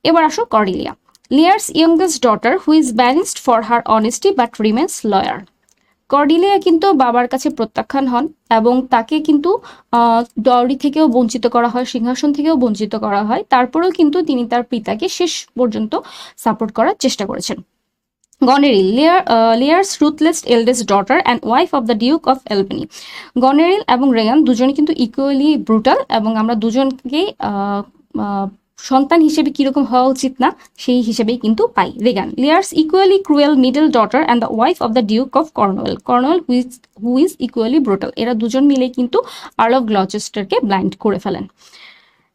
[SPEAKER 1] এবার আসো Cordelia, Lear's youngest daughter who is banished for her honesty but remains loyal. Cordelia কিন্তু বাবার কাছে প্রত্যাখ্যান হন এবং তাকে কিন্তু ডাউরি থেকেও বঞ্চিত করা হয়, সিংহাসন থেকেও বঞ্চিত করা হয়। তারপরেও কিন্তু তিনি তার পিতাকে শেষ পর্যন্ত সাপোর্ট করার চেষ্টা করেছেন। Goneril, Lear's ruthless eldest daughter and wife of the Duke of Albany. Goneril এবং রেগান দুজনে কিন্তু ইকুয়ালি ব্রুটাল, এবং আমরা দুজনকেই সন্তান হিসেবে কিরকম হওয়া উচিত না সেই হিসেবেই কিন্তু পাই। Regan, Lear's equally cruel middle daughter and the wife of the Duke of Cornwall. Cornwall who is equally brutal. এরা দুজন মিলে কিন্তু আর্ল অফ গ্লচেস্টারকে ব্লাইন্ড করে ফেলেন।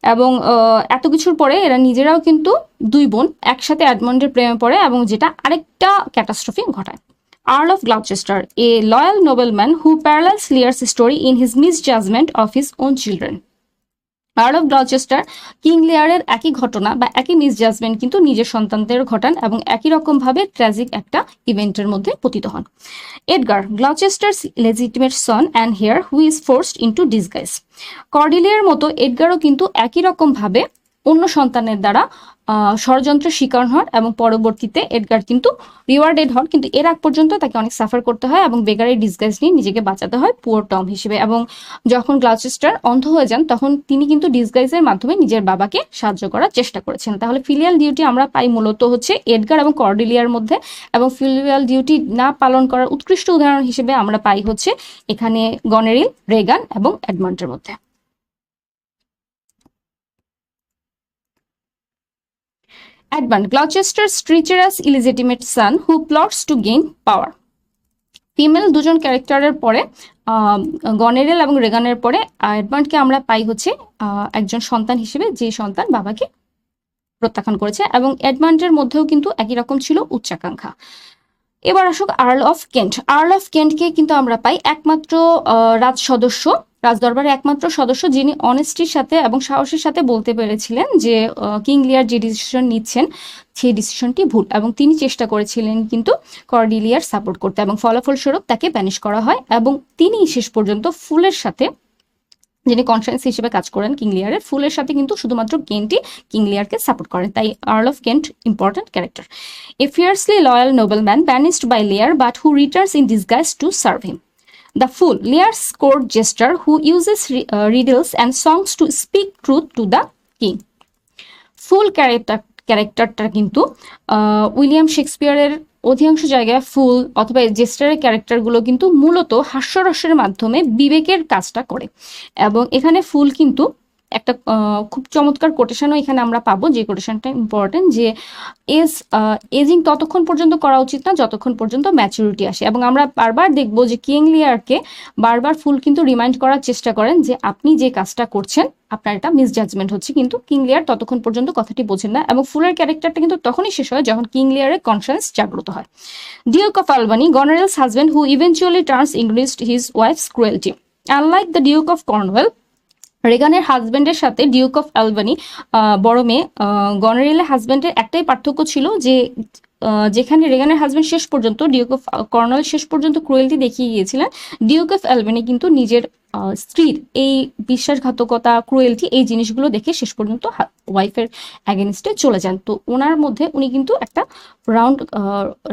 [SPEAKER 1] এবং এত কিছুর পরে এরা নিজেরাও কিন্তু দুই বোন একসাথে এডমন্ডের প্রেমে পড়ে, এবং যেটা আরেকটা ক্যাটাস্ট্রফি ঘটায়। Earl of Gloucester, a loyal nobleman who parallels Lear's story in his misjudgment of his own children. Earl of Gloucester king লেয়ারের একই ঘটনা বা একই মিসজাজমেন্ট কিন্তু নিজের সন্তানদের ঘটান, এবং একই রকমভাবে ট্র্যাজিক একটা ইভেন্টের মধ্যে পতিত হন। Edgar, Gloucester's legitimate son and heir who is forced into disguise. কর্ডেলিয়ার মতো এডগারও কিন্তু একই রকমভাবে অন্য সন্তানের দ্বারা ষড়যন্ত্রের শিকার হন, এবং পরবর্তীতে এডগার কিন্তু রিওয়ার্ডেড হন, কিন্তু এর আগ পর্যন্ত তাকে অনেক সাফার করতে হয় এবং বেগারের ডিসগাইজ নিয়ে নিজেকে বাঁচাতে হয় পুয়ার টম হিসেবে। এবং যখন গ্লচেস্টার অন্ধ হয়ে যান, তখন তিনি কিন্তু ডিসগাইজের মাধ্যমে নিজের বাবাকে সাহায্য করার চেষ্টা করেছেন। তাহলে ফিলিয়াল ডিউটি আমরা পাই মূলত হচ্ছে এডগার এবং কর্ডেলিয়ার মধ্যে, এবং ফিলিয়াল ডিউটি না পালন করার উৎকৃষ্ট উদাহরণ হিসেবে আমরা পাই হচ্ছে এখানে গনেরিল, রেগান এবং এডমন্ডের মধ্যে। Edmund, Gloucester's treacherous illegitimate son who plots to gain power. Female দুজন ক্যারেক্টারের পরে গনেরিল এবং রেগানের পরে এডমান্ডকে আমরা পাই হচ্ছে একজন সন্তান হিসেবে, যে সন্তান বাবাকে প্রত্যাখ্যান করেছে, এবং এডমান্ডের মধ্যেও কিন্তু একই রকম ছিল উচ্চাকাঙ্ক্ষা। এবার আসুক Earl of Kent. Earl of কেন্টকে কিন্তু আমরা পাই একমাত্র রাজদরবারের একমাত্র সদস্য যিনি অনেস্টির সাথে এবং সাহসের সাথে বলতে পেরেছিলেন যে কিং লিয়ার যে ডিসিশন নিচ্ছেন সেই ডিসিশনটি ভুল, এবং তিনি চেষ্টা করেছিলেন কিন্তু কর্ডেলিয়ার সাপোর্ট করতে, এবং ফলাফলস্বরূপ তাকে ব্যানিশ করা হয়, এবং তিনি শেষ পর্যন্ত ফুলের সাথে, যিনি কনসার্স হিসেবে কাজ করেন কিং লিয়ারের, ফুলের সাথে কিন্তু শুধুমাত্র কেন্টই কিং লিয়ারকে সাপোর্ট করেন। তাই Earl of Kent important character. A fiercely loyal nobleman banished by Lear but who returns in disguise to serve him. The Fool, Lear's court jester who uses riddles and songs to speak truth to the king. ফুল ক্যারেক্টারটা কিন্তু William শেক্সপিয়ারের অধিকাংশ জায়গায় ফুল অথবা জেস্টারের ক্যারেক্টারগুলো কিন্তু মূলত হাস্যরসের মাধ্যমে বিবেকের কাজটা করে, এবং এখানে ফুল কিন্তু একটা খুব চমৎকার কোটেশনও এখানে আমরা পাবো, যে কোটেশনটা ইম্পর্টেন্ট, যে এজিং ততক্ষণ পর্যন্ত করা উচিত না যতক্ষণ পর্যন্ত ম্যাচুরিটি আসে। এবং আমরা বারবার দেখবো যে কিং লিয়ারকে বারবার ফুল কিন্তু রিমাইন্ড করার চেষ্টা করেন যে আপনি যে কাজটা করছেন আপনার এটা মিসজাজমেন্ট হচ্ছে, কিন্তু কিং লিয়ার ততক্ষণ পর্যন্ত কথাটি বোঝেন না, এবং ফুলের ক্যারেক্টারটা কিন্তু তখনই শেষ হয় যখন কিং লিয়ারের কনসায়েন্স জাগ্রত হয়। Duke of Albany, Goneril's husband who eventually turns against his wife's cruelty. Unlike the Duke of Cornwall, রেগানের হাজব্যান্ডের সাথে ডিউক অফ অ্যালবানি বড় মেয়ে গনেরিলের হাজব্যান্ডের একটাই পার্থক্য ছিল যে যেখানে রেগানের হাজবেন্ড শেষ পর্যন্ত ডিউক অফ কর্নেল শেষ পর্যন্ত ক্রুয়েলটি দেখিয়ে গিয়েছিলেন, ডিউক অফ অ্যালবেনি কিন্তু নিজের স্ত্রীর এই বিশ্বাসঘাতকতা, ক্রুয়েলটি, এই জিনিসগুলো দেখে শেষ পর্যন্ত ওয়াইফের অ্যাগেনস্টে চলে যান। তো ওনার মধ্যে উনি কিন্তু একটা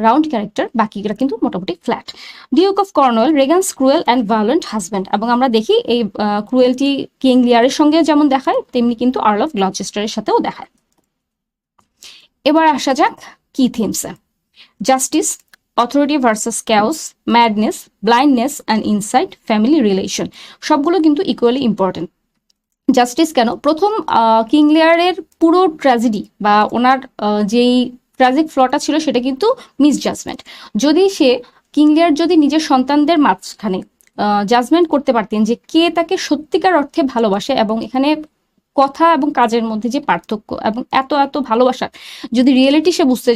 [SPEAKER 1] রাউন্ড ক্যারেক্টার, বাকিরা কিন্তু মোটামুটি flat. Duke of Cornwall, Regan's cruel and violent husband, এবং আমরা দেখি এই ক্রুয়েলটি কিং লিয়ারের সঙ্গে যেমন দেখায় তেমনি কিন্তু আর্ল অফ গ্লচেস্টারের সাথেও দেখায়। এবার আসা যাক কি থিমসে। Justice, authority versus chaos, madness, blindness and insight, family relation, সবগুলো কিন্তু ইকুয়ালি ইম্পর্টেন্ট। জাস্টিস কেন? প্রথম কিং লিয়ারের পুরো ট্র্যাজেডি বা ওনার যেই ট্র্যাজিক ফ্লটা ছিল সেটা কিন্তু মিসজাজমেন্ট। যদি সে কিং লিয়ার যদি নিজের সন্তানদের মাঝখানে জাজমেন্ট করতে পারতেন যে কে তাকে সত্যিকার অর্থে ভালোবাসে, এবং এখানে কথা এবং কাজের মধ্যে যে পার্থক্য এবং এত এত ভালোবাসা যদি রিয়েলিটি সে বুঝতে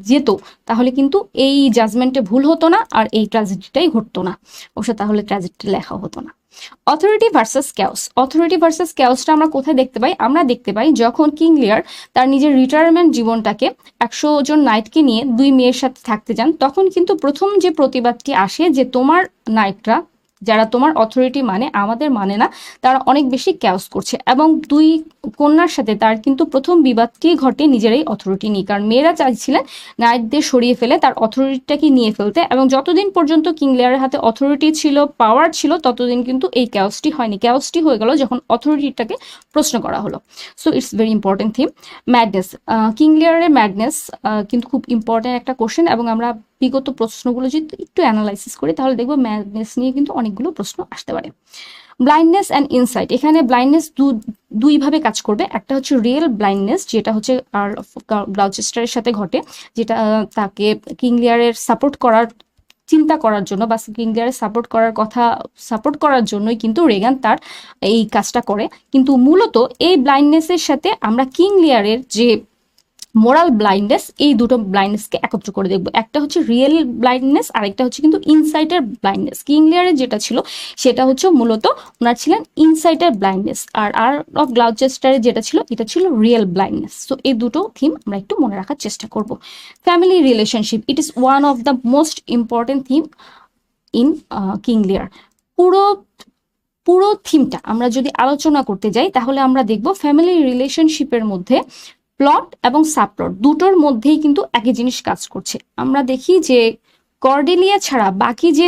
[SPEAKER 1] যেত, তাহলে কিন্তু এই জাজমেন্টে ভুল হতো না আর এই ট্র্যাজেডিটাই ঘটতো না, অবশ্য তাহলে ট্র্যাজেডিটা লেখা হতো না। Authority versus chaos, authority versus ক্যাওসটা আমরা কোথায় দেখতে পাই? আমরা দেখতে পাই যখন কিং লিয়ার তার নিজের রিটায়ারমেন্ট জীবনটাকে 100 জন নাইটকে নিয়ে 2 মেয়ের সাথে থাকতে যান, তখন কিন্তু প্রথম যে প্রতিবাদটি আসে যে তোমার নাইটরা, যারা তোমার অথরিটি মানে আমাদের মানে না, তারা অনেক বেশি ক্যাওস করছে, এবং 2 কন্যার সাথে তার কিন্তু প্রথম বিবাদটি ঘটে নিজেরাই অথরিটি নিয়ে, কারণ মেয়েরা চাইছিলেন নাইটদের সরিয়ে ফেলে তার অথরিটিটাকে নিয়ে ফেলতে, এবং যতদিন পর্যন্ত কিং লিয়ারের হাতে অথরিটি ছিল, পাওয়ার ছিল, ততদিন কিন্তু এই ক্যাওসটি হয়নি। ক্যাওসটি হয়ে গেল যখন অথরিটিটাকে প্রশ্ন করা হলো। So it's very important theme. Madness, king লিয়ারের ম্যাডনেস কিন্তু খুব ইম্পর্টেন্ট একটা কোশ্চেন, এবং আমরা বিগত প্রশ্নগুলো যদি একটু অ্যানালাইসিস করি তাহলে দেখবো ম্যাডনেস নিয়ে কিন্তু অনেকগুলো প্রশ্ন আসতে পারে। ব্লাইন্ডনেস অ্যান্ড ইনসাইট, এখানে ব্লাইন্ডনেস দুইভাবে কাজ করবে। একটা হচ্ছে রিয়েল ব্লাইন্ডনেস, যেটা হচ্ছে আর্ল অফ গ্লাউচেস্টারের সাথে ঘটে, যেটা তাকে কিং লিয়ারের সাপোর্ট করার চিন্তা করার জন্য বা কিং লিয়ারের সাপোর্ট করার জন্যই কিন্তু রেগান তার এই কাজটা করে। কিন্তু মূলত এই ব্লাইন্ডনেসের সাথে আমরা কিং লিয়ারের যে মোরাল ব্লাইন্ডনেস, এই দুটো ব্লাইন্ডনেসকে একত্র করে দেখবো। একটা হচ্ছে রিয়েল ব্লাইন্ডনেস, আর একটা হচ্ছে কিন্তু ইনসাইটের ব্লাইন্ডনেস। কিং লিয়ারের যেটা ছিল সেটা হচ্ছে মূলত ওনার ছিলেন ইনসাইটের ব্লাইন্ডনেস, আর আর্ল অফ গ্লাউচেস্টারের যেটা ছিল এটা ছিল রিয়েল ব্লাইন্ডনেস। তো এই দুটো থিম আমরা একটু মনে রাখার চেষ্টা করব। Family relationship, it is one of the most important theme in king লিয়ার। পুরো থিমটা আমরা যদি আলোচনা করতে যাই তাহলে আমরা দেখব ফ্যামিলি রিলেশনশিপের মধ্যে প্লট এবং সাবপ্লট দুটোর মধ্যেই কিন্তু একই জিনিস কাজ করছে। আমরা দেখি যে কর্ডেলিয়া ছাড়া বাকি যে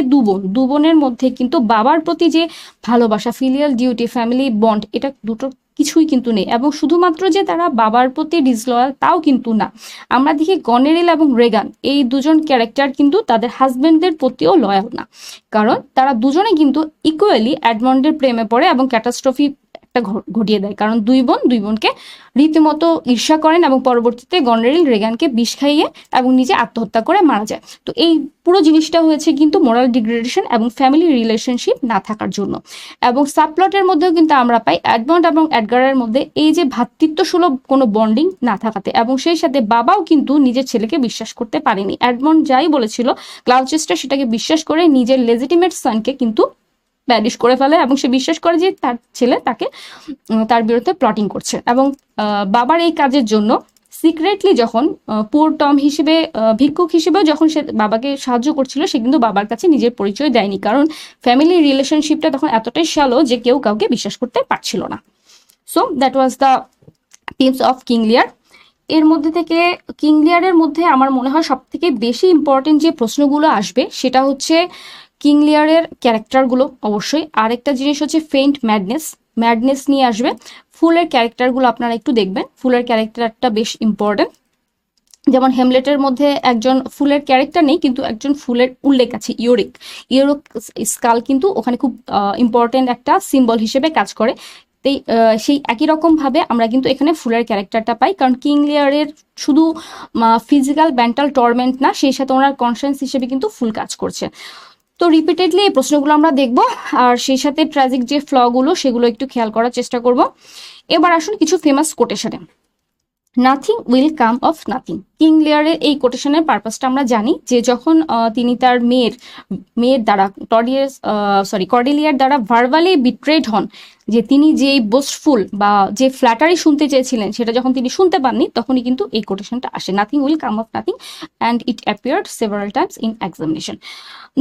[SPEAKER 1] দু বোনের মধ্যে কিন্তু বাবার প্রতি যে ভালোবাসা, ফিলিয়াল ডিউটি, ফ্যামিলি বন্ড, এটা দুটো কিছুই কিন্তু নেই। এবং শুধুমাত্র যে তারা বাবার প্রতি ডিসলয়াল তাও কিন্তু না, আমরা দেখি গনেরিল এবং রেগান এই দুজন ক্যারেক্টার কিন্তু তাদের হাজবেন্ডদের প্রতিও লয়াল না, কারণ তারা দুজনে কিন্তু ইকুয়ালি এডমন্ডের প্রেমে পড়ে এবং ক্যাটাস্ট্রফি একটা ঘটিয়ে দেয়, কারণ দুই বোনকে রীতিমতো ঈর্ষা করেন এবং পরবর্তীতে গনেরিল রেগানকে বিষ খাইয়ে এবং নিজে আত্মহত্যা করে মারা যায়। তো এই পুরো জিনিসটা হয়েছে কিন্তু মোরাল ডিগ্রেডেশন এবং ফ্যামিলি রিলেশনশিপ না থাকার জন্য। এবং সাবপ্লটের মধ্যেও কিন্তু আমরা পাই এডমন্ড এবং এডগারের মধ্যে এই যে ভ্রাতৃত্বসুলভ কোনো বন্ডিং না থাকাতে, এবং সেই সাথে বাবাও কিন্তু নিজের ছেলেকে বিশ্বাস করতে পারেনি। এডমন্ড যাই বলেছিল গ্লাউচেস্টার সেটাকে বিশ্বাস করে নিজের লেজিটিমেট সনকে কিন্তু ব্যানিশ করে ফেলে, এবং সে বিশ্বাস করে যে তার ছেলে তার বিরুদ্ধে প্লটিং করছে। এবং বাবার এই কাজের জন্য সিক্রেটলি যখন পুর টম হিসেবে, ভিক্ষুক হিসেবেও যখন সে বাবাকে সাহায্য করছিল, সে কিন্তু বাবার কাছে নিজের পরিচয় দেয়নি, কারণ ফ্যামিলি রিলেশনশিপটা তখন এতটাই শ্যালো যে কেউ কাউকে বিশ্বাস করতে পারছিল না। So that was the themes of king লিয়ার। এর মধ্যে থেকে কিং লিয়ারের মধ্যে আমার মনে হয় সব থেকে বেশি ইম্পর্টেন্ট যে প্রশ্নগুলো আসবে সেটা হচ্ছে কিং লিয়ারের ক্যারেক্টারগুলো অবশ্যই, আরেকটা জিনিস হচ্ছে ফেইন্ট ম্যাডনেস নিয়ে আসবে। ফুলের ক্যারেক্টারগুলো আপনারা একটু দেখবেন, ফুলের ক্যারেক্টারটা বেশ ইম্পর্টেন্ট। যেমন হেমলেটের মধ্যে একজন ফুলের ক্যারেক্টার নেই, কিন্তু একজন ফুলের উল্লেখ আছে, ইয়োরিক স্কাল কিন্তু ওখানে খুব ইম্পর্টেন্ট একটা সিম্বল হিসেবে কাজ করে। সেই একই রকম ভাবে আমরা কিন্তু এখানে ফুলের ক্যারেক্টারটা পাই, কারণ কিং লিয়ারের শুধু ফিজিক্যাল মেন্টাল টর্মেন্ট না, সেই সাথে ওনার কনসিয়েন্স হিসেবে কিন্তু ফুল কাজ করছে। তো রিপিটেডলি এই প্রশ্নগুলো আমরা দেখব, আর সেই সাথে ট্র্যাজিক যে ফ্লগুলো সেগুলো একটু খেয়াল করার চেষ্টা করব। এবার আসুন কিছু ফেমাস কোটেশনে। Nothing will come of nothing, king লিয়ারের এই কোটেশনের পারপাসটা আমরা জানি যে যখন তিনি তার মেয়ের দ্বারা কর্ডেলিয়ার দ্বারা ভার্বালি বিট্রেড হন, যে তিনি যে বোস্টফুল বা যে ফ্ল্যাটারি শুনতে চেয়েছিলেন সেটা যখন তিনি শুনতে পাননি, তখনই কিন্তু এই কোটেশনটা আসে, nothing will come of nothing and it appeared several times in examination.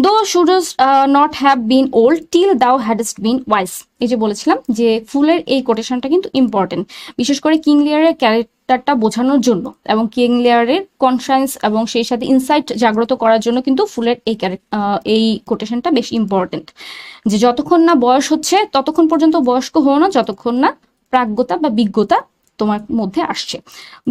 [SPEAKER 1] Thou shouldst not have been old till thou hadst bin wise. এই যে বলেছিলাম যে ফুলের এই কোটেশনটা কিন্তু ইম্পর্টেন্ট, বিশেষ করে কিং লিয়ারের ক্যারেক্টারটা বোঝানোর জন্য এবং কিং লিয়ারের কনসায়েন্স এবং সেই সাথে ইনসাইট জাগ্রত করার জন্য কিন্তু ফুলের এই কোটেশনটা বেশ ইম্পর্টেন্ট। যে যতক্ষণ না বয়স হচ্ছে ততক্ষণ পর্যন্ত বয়স্ক হও না, যতক্ষণ না প্রাজ্ঞতা বা বিজ্ঞতা তোমার মধ্যে আসছে।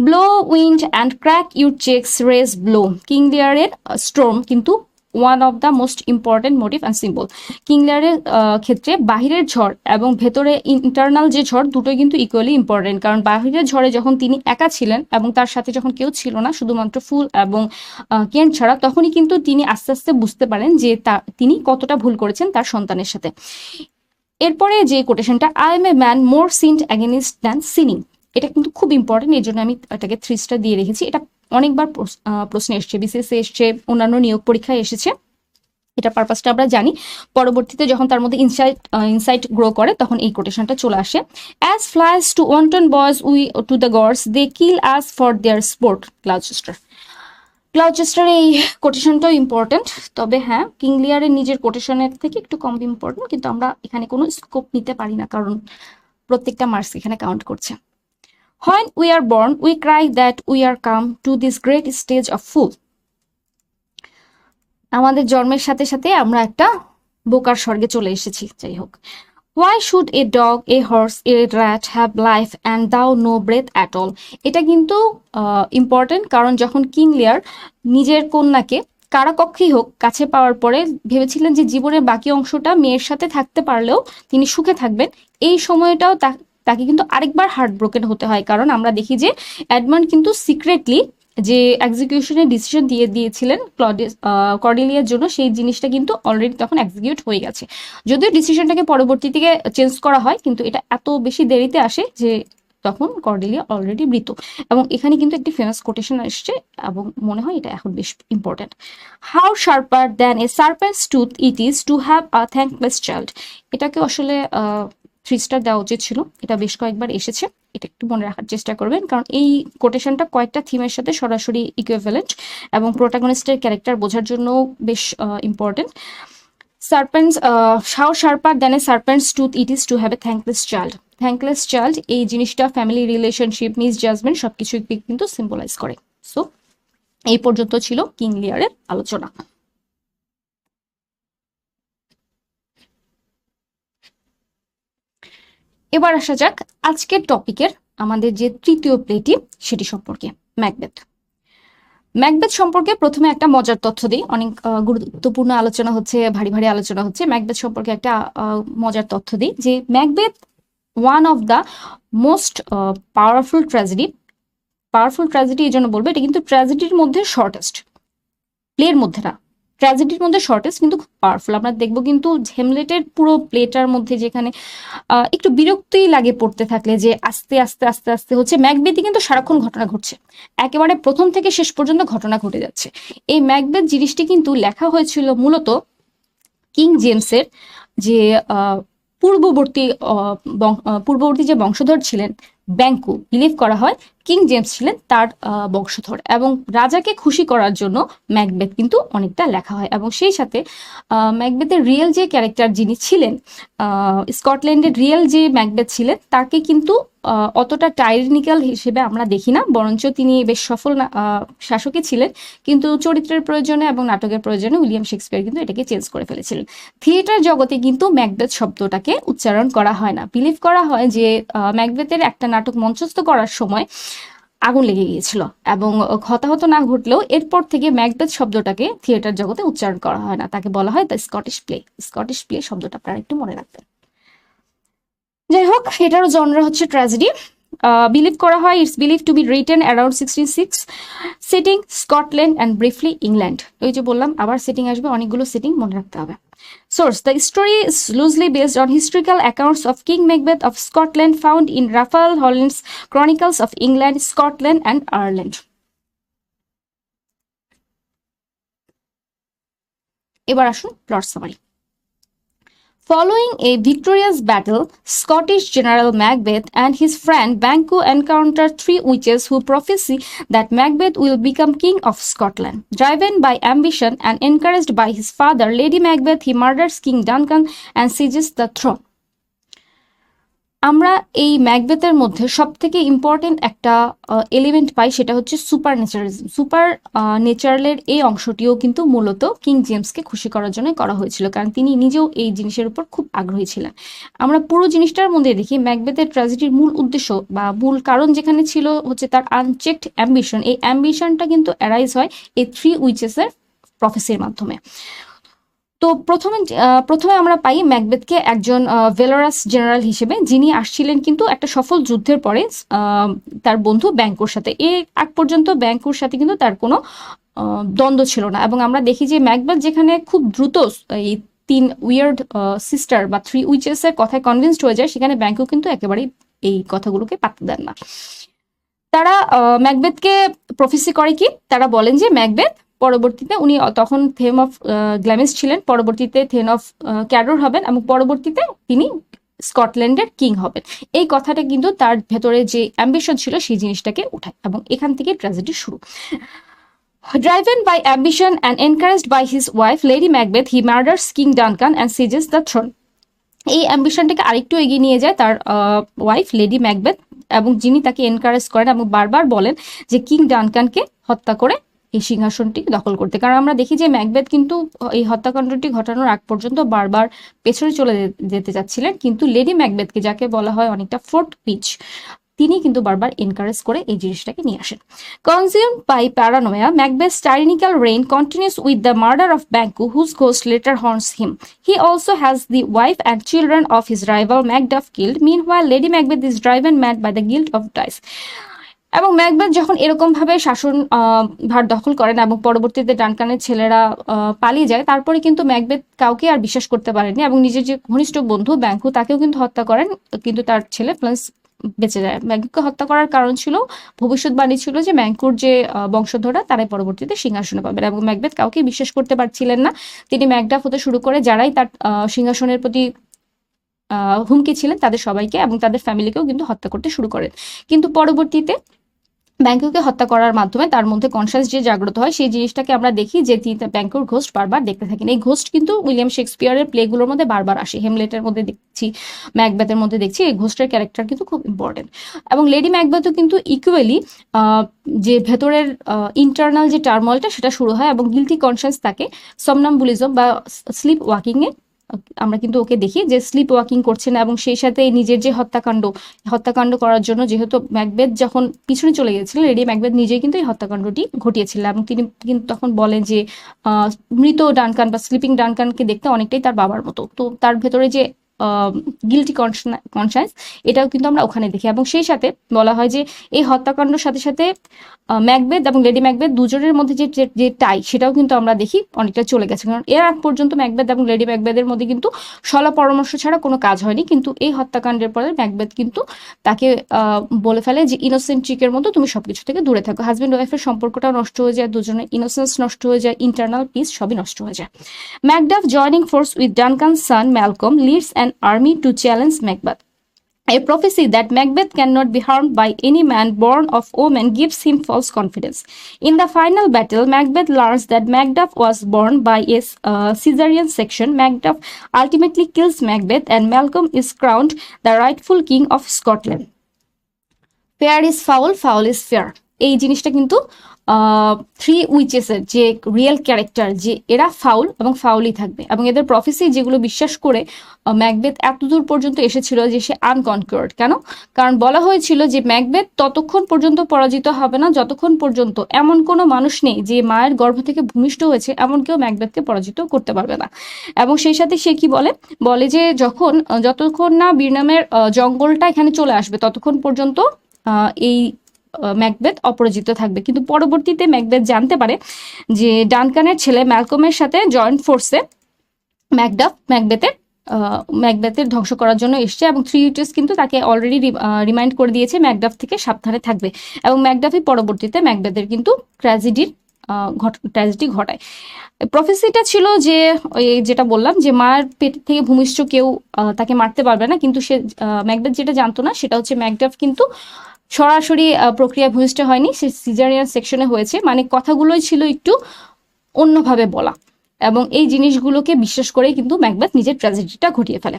[SPEAKER 1] Blow wind and crack your cheeks rage blow. King লিয়ারের স্টর্ম কিন্তু one of the most important motive and symbol. King লিয়ারের ক্ষেত্রে বাহিরের ঝড় এবং ভেতরে ইন্টারনাল যে ঝড়, দুটোই কিন্তু ইকুয়ালি ইম্পর্টেন্ট। কারণ বাহিরের ঝড়ে যখন তিনি একা ছিলেন এবং তার সাথে যখন কেউ ছিল না, শুধুমাত্র ফুল এবং কেন্ট ছাড়া, তখনই কিন্তু তিনি আস্তে আস্তে বুঝতে পারেন যে তিনি কতটা ভুল করেছেন তার সন্তানের সাথে। এরপরে যে কোটেশনটা, I am a man more sinned against than sinning, এটা কিন্তু খুব ইম্পর্টেন্ট, এই জন্য আমি এটাকে 3 স্টার দিয়ে রেখেছি। এটা অনেকবার প্রশ্নে এসছে, বিসিএসে এসছে, অন্যান্য নিয়োগ পরীক্ষায় এসেছে। এটা পারপাসটা আমরা জানি। পরবর্তীতে যখন তার মধ্যে ইনসাইট গ্রো করে তখন এই কোটেশনটা চলে আসে। As flies to wanton boys we to the gods they kill us for their sport. Gloucester. ক্লাউচেস্টারের এই কোটেশনটাও ইম্পর্টেন্ট, তবে হ্যাঁ কিং লিয়ারের নিজের কোটেশনের থেকে একটু কম ইম্পর্টেন্ট, কিন্তু আমরা এখানে কোনো স্কোপ নিতে পারি না কারণ প্রত্যেকটা মার্কস এখানে কাউন্ট করছে। When we are born, we cry that we are come to this great stage of fool. আমাদের জন্মের সাথে সাথে আমরা একটা বোকার স্বর্গে চলে এসেছি। যাই হোক, why should a dog, a horse, a rat have life and thou no breath at all? এটা কিন্তু ইম্পর্টেন্ট, কারণ যখন কিং লিয়ার নিজের কন্যাকে কারাকক্ষেই হোক কাছে পাওয়ার পরে ভেবেছিলেন যে জীবনের বাকি অংশটা মেয়ের সাথে থাকতে পারলেও তিনি সুখে থাকবেন, এই সময়টাও তাকে কিন্তু আরেকবার হার্ট ব্রোকেন হতে হয়। কারণ আমরা দেখি যে এডমান্ড কিন্তু সিক্রেটলি যে এক্সিকিউশনের ডিসিশন দিয়ে দিয়েছিলেন কর্ডেলিয়ার জন্য, সেই জিনিসটা কিন্তু অলরেডি তখন এক্সিকিউট হয়ে গেছে। যদিও ডিসিশনটাকে পরবর্তী থেকে চেঞ্জ করা হয়, কিন্তু এটা এত বেশি দেরিতে আসে যে তখন কর্ডেলিয়া অলরেডি মৃত। এবং এখানে কিন্তু একটি ফেমাস কোটেশন আসছে এবং মনে হয় এটা এখন বেশ important. How sharper than a serpent's tooth it is to have a thankless child. এটাকে আসলে 3 স্টার দেওয়া উচিত ছিল, এটা বেশ কয়েকবার এসেছে, এটা একটু মনে রাখার চেষ্টা করবেন কারণ এই কোটেশনটা কয়েকটা থিমের সাথে সরাসরি ইকুইভ্যালেন্ট এবং প্রোটাগনিস্টের ক্যারেক্টার বোঝার জন্য বেশ important. Serpents, how sharper than a serpent's tooth it is to have a thankless child. Thankless child এই জিনিসটা ফ্যামিলি রিলেশনশিপ, মিসজাজমেন্ট সবকিছু কিন্তু সিম্বলাইজ করে। সো এই পর্যন্ত ছিল কিং লিয়ারের আলোচনা। এবার আসা যাক আজকের টপিকের আমাদের যে তৃতীয় প্লেটি সেটি সম্পর্কে, ম্যাকবেথ। ম্যাকবেথ সম্পর্কে প্রথমে একটা মজার তথ্য দিই, অনেক গুরুত্বপূর্ণ আলোচনা হচ্ছে, ভারী ভারী আলোচনা হচ্ছে, ম্যাকবেথ সম্পর্কে একটা মজার তথ্য দিই যে Macbeth one of the most powerful tragedy. Powerful tragedy এই জন্য বলবো, এটা কিন্তু ট্র্যাজেডির মধ্যে শর্টেস্ট, প্লের মধ্যে না, ট্র্যাজেডির মধ্যে শর্টেস্ট কিন্তু খুব পাওয়ারফুল। আমরা দেখবো কিন্তু হেমলেটের পুরো প্লেটার মধ্যে যেখানে একটু বিরক্তই লাগে পড়তে থাকলে যে আস্তে আস্তে আস্তে আস্তে হচ্ছে, ম্যাকবেথই কিন্তু সারাক্ষণ ঘটনা ঘটছে, একেবারে প্রথম থেকে শেষ পর্যন্ত ঘটনা ঘটে যাচ্ছে। এই ম্যাকবেথ জিনিসটি কিন্তু লেখা হয়েছিল মূলত কিং জেমসের যে পূর্ববর্তী যে বংশধর ছিলেন ব্যাংকু, বিলিভ করা হয় কিং জেমস ছিলেন তার বংশধর, এবং রাজাকে খুশি করার জন্য ম্যাকবেথ কিন্তু অনেকটা লেখা হয়। এবং সেই সাথে ম্যাকবেথের রিয়েল যে ক্যারেক্টার যিনি ছিলেন, স্কটল্যান্ডের রিয়েল যে ম্যাকবেথ ছিলেন তাকে কিন্তু অতটা টাইরানিক্যাল হিসেবে আমরা দেখি না, বরঞ্চ তিনি বেশ সফল শাসকই ছিলেন, কিন্তু চরিত্রের প্রয়োজনে এবং নাটকের প্রয়োজনে উইলিয়াম শেক্সপিয়ার কিন্তু এটাকে চেঞ্জ করে ফেলেছিলেন। থিয়েটার জগতে কিন্তু ম্যাকবেথ শব্দটাকে উচ্চারণ করা হয় না, বিলিভ করা হয় যে ম্যাকবেথের একটা নাটক মঞ্চস্থ করার সময় আগুন লেগে গিয়েছিল এবং হতাহত না ঘটলেও এরপর থেকে ম্যাকবেথ শব্দটাকে থিয়েটার জগতে উচ্চারণ করা হয় না, তাকে বলা হয় the Scottish play. Scottish play শব্দটা আপনারা একটু মনে রাখবেন। যাই হোক, এটারও জনরা হচ্ছে ট্র্যাজেডি। বিলিভ করা হয় it's believe two be written around 66, setting Scotland and briefly England. ওই যে বললাম আবার সেটিং আসবে, অনেকগুলো সেটিং মনে রাখতে হবে। Source: The story is loosely based on historical accounts of King Macbeth of Scotland found in Raphael Holland's Chronicles of England, Scotland and Ireland. এবার আসুন plot summary. Following a victorious battle, Scottish General Macbeth and his friend Banquo encounter three witches who prophesy that Macbeth will become king of Scotland. Driven by ambition and encouraged by his father, Lady Macbeth, he murders King Duncan and seizes the throne. আমরা এই ম্যাকবেথের মধ্যে সবথেকে important একটা element পাই, সেটা হচ্ছে super naturalism. Super ন্যাচারালের এই অংশটিও কিন্তু মূলত কিং জেমসকে খুশি করার জন্য করা হয়েছিল, কারণ তিনি নিজেও এই জিনিসের উপর খুব আগ্রহী ছিলেন। আমরা পুরো জিনিসটার মধ্যে দেখি ম্যাকবেথের ট্র্যাজেডির মূল উদ্দেশ্য বা মূল কারণ যেখানে ছিল হচ্ছে তার আনচেকড অ্যাম্বিশন। এই অ্যাম্বিশনটা কিন্তু অ্যারাইজ হয় এই থ্রি উইচেসের প্রফেসির মাধ্যমে। তো প্রথমে আমরা পাই ম্যাকবেথকে একজন ভেলোরাস জেনারেল হিসেবে, যিনি আসছিলেন কিন্তু একটা সফল যুদ্ধের পরে তার বন্ধু ব্যাঙ্কোর সাথে। এর আগ পর্যন্ত ব্যাঙ্কোর সাথে কিন্তু তার কোনো দ্বন্দ্ব ছিল না, এবং আমরা দেখি যে ম্যাকবেথ যেখানে খুব দ্রুত এই তিন উইয়ার্ড সিস্টার বা থ্রি উইচেসের কথায় কনভিন্সড হয়ে যায়, সেখানে ব্যাঙ্কও কিন্তু একেবারেই এই কথাগুলোকে পাত্তা দেন না। তারা ম্যাকবেথকে প্রফেসি করে কি, তারা বলেন যে ম্যাকবেথ পরবর্তীতে, উনি তখন থেম অফ গ্ল্যামিস ছিলেন, পরবর্তীতে থেন অফ ক্যাডোর হবেন এবং পরবর্তীতে তিনি স্কটল্যান্ডের কিং হবেন। এই কথাটা কিন্তু তার ভেতরে যে অ্যাম্বিশন ছিল সেই জিনিসটাকে উঠায়, এবং এখান থেকে ট্র্যাজেডি শুরু। Driven by ambition and encouraged by his wife Lady Macbeth, he murders King Duncan and seizes the throne. এই অ্যাম্বিশনটাকে আরেকটু এগিয়ে নিয়ে যায় তার ওয়াইফ লেডি ম্যাকবেথ, এবং যিনি তাকে এনকারেজ করেন এবং বারবার বলেন যে কিং ডানকানকে হত্যা করে এই সিংহাসনটি দখল করতে। কারণ আমরা দেখি যে ম্যাকবেথ কিন্তু এই হত্যাকাণ্ডটি ঘটানোর আগ পর্যন্ত বারবার পেছনে চলে যেতে চাচ্ছিলেন, কিন্তু লেডি ম্যাকবেথকে, যাকে বলা হয় অনেকটা ফোর্থ উইচ, তিনি কিন্তু বারবার এনকারেজ করে এই জিনিসটাকে নিয়ে আসেন। Consumed by paranoia, Macbeth's tyrannical reign continues with the murder of Banquo, whose ghost later haunts him. He also has the wife and children of his rival Macduff killed. Meanwhile, Lady Macbeth is driven mad by the guilt of dice. এবং Macbeth যখন এরকম ভাবে শাসন ভার দখল করেন এবং পরবর্তীতে ডানকানের ছেলেরা পালিয়ে যায়, তারপরে কিন্তু ম্যাকবেথ কাউকে আর বিশ্বাস করতে পারেনি এবং নিজের যে ঘনিষ্ঠ বন্ধু ব্যাঙ্কু তাকেও কিন্তু হত্যা করেন, কিন্তু তার ছেলে প্লাস বেঁচে যায়। ম্যাঙ্কুকে হত্যা করার কারণ ছিল, ভবিষ্যৎবাণী ছিল যে ম্যাঙ্কুর যে বংশধররা তারাই পরবর্তীতে সিংহাসনে পাবেন, এবং ম্যাকবেথ কাউকে বিশ্বাস করতে পারছিলেন না। তিনি ম্যাকডাফ হতে শুরু করে যারাই তার সিংহাসনের প্রতি হুমকি ছিলেন তাদের সবাইকে এবং তাদের ফ্যামিলিকেও কিন্তু হত্যা করতে শুরু করেন। কিন্তু পরবর্তীতে ব্যাঙ্কুকে হত্যা করার মাধ্যমে তার মধ্যে কনসিয়াস যে জাগ্রত হয়, সেই জিনিসটাকে আমরা দেখি যে তিনি ব্যাঙ্কুর ঘোস্ট বারবার দেখতে থাকেন। এই ঘোস্ট কিন্তু উইলিয়াম শেক্সপিয়ারের প্লেগুলোর মধ্যে বারবার আসে, হেমলেটের মধ্যে দেখছি, ম্যাকবেথের মধ্যে দেখছি। এই ঘোস্টের ক্যারেক্টার কিন্তু খুব ইম্পর্টেন্ট, এবং লেডি ম্যাকবেথও কিন্তু ইকুয়ালি যে ভেতরের ইন্টারনাল যে টার্মলটা সেটা শুরু হয়, এবং গিলটি কনসিয়াস তাকে সমনাম্বুলিজম বা স্লিপ ওয়াকিংয়ে আমরা কিন্তু ওকে দেখি যে স্লিপ ওয়াকিং করছেন, এবং সেই সাথে নিজের যে হত্যাকাণ্ড করার জন্য, যেহেতু ম্যাকবেথ যখন পিছনে চলে গেছিলেন, লেডি ম্যাকবেথ নিজেই কিন্তু এই হত্যাকাণ্ডটি ঘটিয়েছিলেন, এবং তিনি কিন্তু তখন বলেন যে মৃত ডানকান বা স্লিপিং ডানকানকে দেখতে অনেকটাই তার বাবার মতো। তো তার ভেতরে যে গিলটি কনসায়েন্স, এটাও কিন্তু আমরা ওখানে দেখি, এবং সেই সাথে বলা হয় যে এই হত্যাকাণ্ডের সাথে সাথে ম্যাকবেথ এবং লেডি ম্যাকবেথ দুজনের মধ্যে যে টাই, সেটাও কিন্তু আমরা দেখি অনেকটা চলে গেছে। কারণ এর আগ পর্যন্ত ম্যাকবেথ এবং লেডি ম্যাকবেথের মধ্যে কিন্তু সলা পরামর্শ ছাড়া কোনো কাজ হয়নি, কিন্তু এই হত্যাকাণ্ডের পরে ম্যাকবেথ কিন্তু তাকে বলে ফেলে যে ইনোসেন্ট চিকের মতো তুমি সবকিছু থেকে দূরে থাকো। হাজব্যান্ড ওয়াইফের সম্পর্কটাও নষ্ট হয়ে যায়, দুজনের ইনোসেন্স নষ্ট হয়ে যায়, ইন্টারনাল পিস সবই নষ্ট হয়ে যায়। Macduff joining force with Duncan's son Malcolm leads an army to challenge Macbeth. A prophecy that Macbeth cannot be harmed by any man born of woman gives him false confidence. In the final battle, Macbeth learns that Macduff was born by a caesarean section. Macduff ultimately kills Macbeth, and Malcolm is crowned the rightful king of Scotland. Fair is foul, foul is fair. এই জিনিসটা কিন্তু three উইচেসের যে real character, যে এরা foul এবং ফাউলই থাকবে, এবং এদের প্রফেসি যেগুলো বিশ্বাস করে ম্যাকবেথ এতদূর পর্যন্ত এসেছিল যে সে আনকনকার্ড। কেন? কারণ বলা হয়েছিল যে ম্যাকবেথ ততক্ষণ পর্যন্ত পরাজিত হবে না যতক্ষণ পর্যন্ত এমন কোনো মানুষ নেই যে মায়ের গর্ভ থেকে ভূমিষ্ঠ হয়েছে এমন কেউ ম্যাকবেথকে পরাজিত করতে পারবে না। এবং সেই সাথে সে কি বলে যে যতক্ষণ না বীরনামের জঙ্গলটা এখানে চলে আসবে ততক্ষণ পর্যন্ত এই ম্যাকবেথ অপরাজিত থাকবে। কিন্তু পরবর্তীতে ম্যাকবেথ জানতে পারে যে ডানকানের ছেলে ম্যালকমের সাথে জয়েন্ট ফোর্সে ম্যাকডাফ ম্যাকবেথের ধ্বংস করার জন্য এসছে, এবং থ্রি উইচেস কিন্তু তাকে অলরেডি রিমাইন্ড করে দিয়েছে ম্যাকডাফ থেকে সাবধানে থাকবে, এবং ম্যাকডাফই পরবর্তীতে ম্যাকবেথের কিন্তু ট্র্যাজেডির ট্র্যাজেডি ঘটায়। প্রফেসিটা ছিল যে ওই যেটা বললাম যে মার পেট থেকে ভূমিষ্ঠ কেউ তাকে মারতে পারবে না, কিন্তু সে ম্যাকবেথ যেটা জানতো না সেটা হচ্ছে ম্যাকডাফ কিন্তু সরাসরি প্রক্রিয়া ভূমিষ্ঠ হয়নি, সে সিজারিয়ান সেকশনে হয়েছে, মানে কথাগুলোই ছিল একটু অন্যভাবে বলা, এবং এই জিনিসগুলোকে বিশ্বাস করে কিন্তু ম্যাকবেথ নিজের ট্র্যাজেডিটা ঘটিয়ে ফেলে।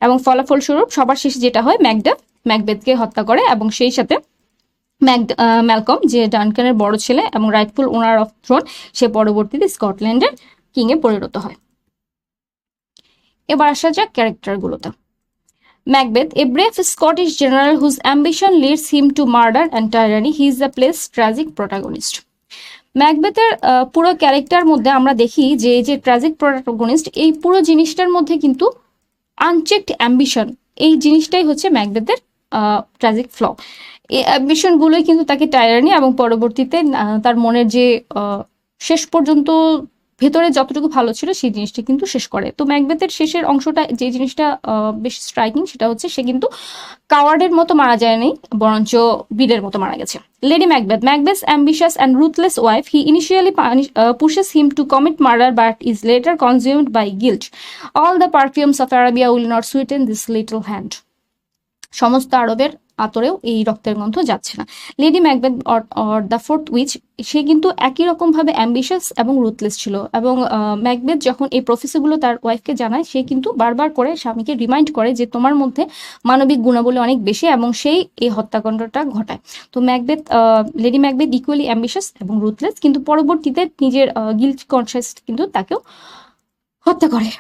[SPEAKER 1] এবং ফলাফলস্বরূপ সবার শেষে যেটা হয়, ম্যাকডাফ ম্যাকবেথকে হত্যা করে, এবং সেই সাথে ম্যালকম যে ডানকানের বড় ছেলে এবং রাইটফুল ওনার অফ থ্রোন, সে পরবর্তীতে স্কটল্যান্ডের কিং এ পরিণত হয়। এবার আসা যাক ক্যারেক্টারগুলোতে। Macbeth, a brave Scottish general whose ambition leads him to murder and tyranny, he is the play's tragic protagonist. ম্যাকবেথের পুরো ক্যারেক্টার মধ্যে আমরা দেখি যে এই যে ট্র্যাজিক প্রোটাগনিস্ট, এই পুরো জিনিসটার মধ্যে কিন্তু আনচেকড অ্যাম্বিশন, এই জিনিসটাই হচ্ছে ম্যাকবেথের ট্র্যাজিক ফ্ল। এই অ্যাম্বিশনগুলোই কিন্তু তাকে টায়ারানি এবং পরবর্তীতে তার মনের যে শেষ পর্যন্ত ভেতরে যতটুকু ভালো ছিল সেই জিনিসটা কিন্তু শেষ করে। তো ম্যাকবেথের শেষের অংশটা যে জিনিসটা বেশ স্ট্রাইকিং, সেটা হচ্ছে সে কিন্তু কাওয়ার্ডের মতো মারা যায়নি, বরঞ্চ বীরের মতো মারা গেছে। লেডি ম্যাকবেথ, ম্যাকবেথ's ambitious and ruthless wife, he initially pushes him to commit murder but is later consumed by guilt. All the perfumes of Arabia will not sweeten this little hand. সমস্ত আরবের আতরেও এই রক্তের গন্ধ যাচ্ছে না। Lady Macbeth or the fourth witch, সে কিন্তু একই রকম ভাবে অ্যাম্বিশাস এবং রুথলেস ছিল, এবং ম্যাকবেথ যখন এই প্রফেসিগুলো তার ওয়াইফকে জানায়, সে কিন্তু বারবার করে স্বামীকে রিমাইন্ড করে যে তোমার মধ্যে মানবিক গুণাবলী অনেক বেশি, এবং সেই এই হত্যাকাণ্ডটা ঘটায়। তো লেডি ম্যাকবেথ ইকুয়ালি অ্যাম্বিশাস এবং রুথলেস, কিন্তু পরবর্তীতে নিজের গিল্ট কনসিয়াস কিন্তু তাকেও হত্যা করে।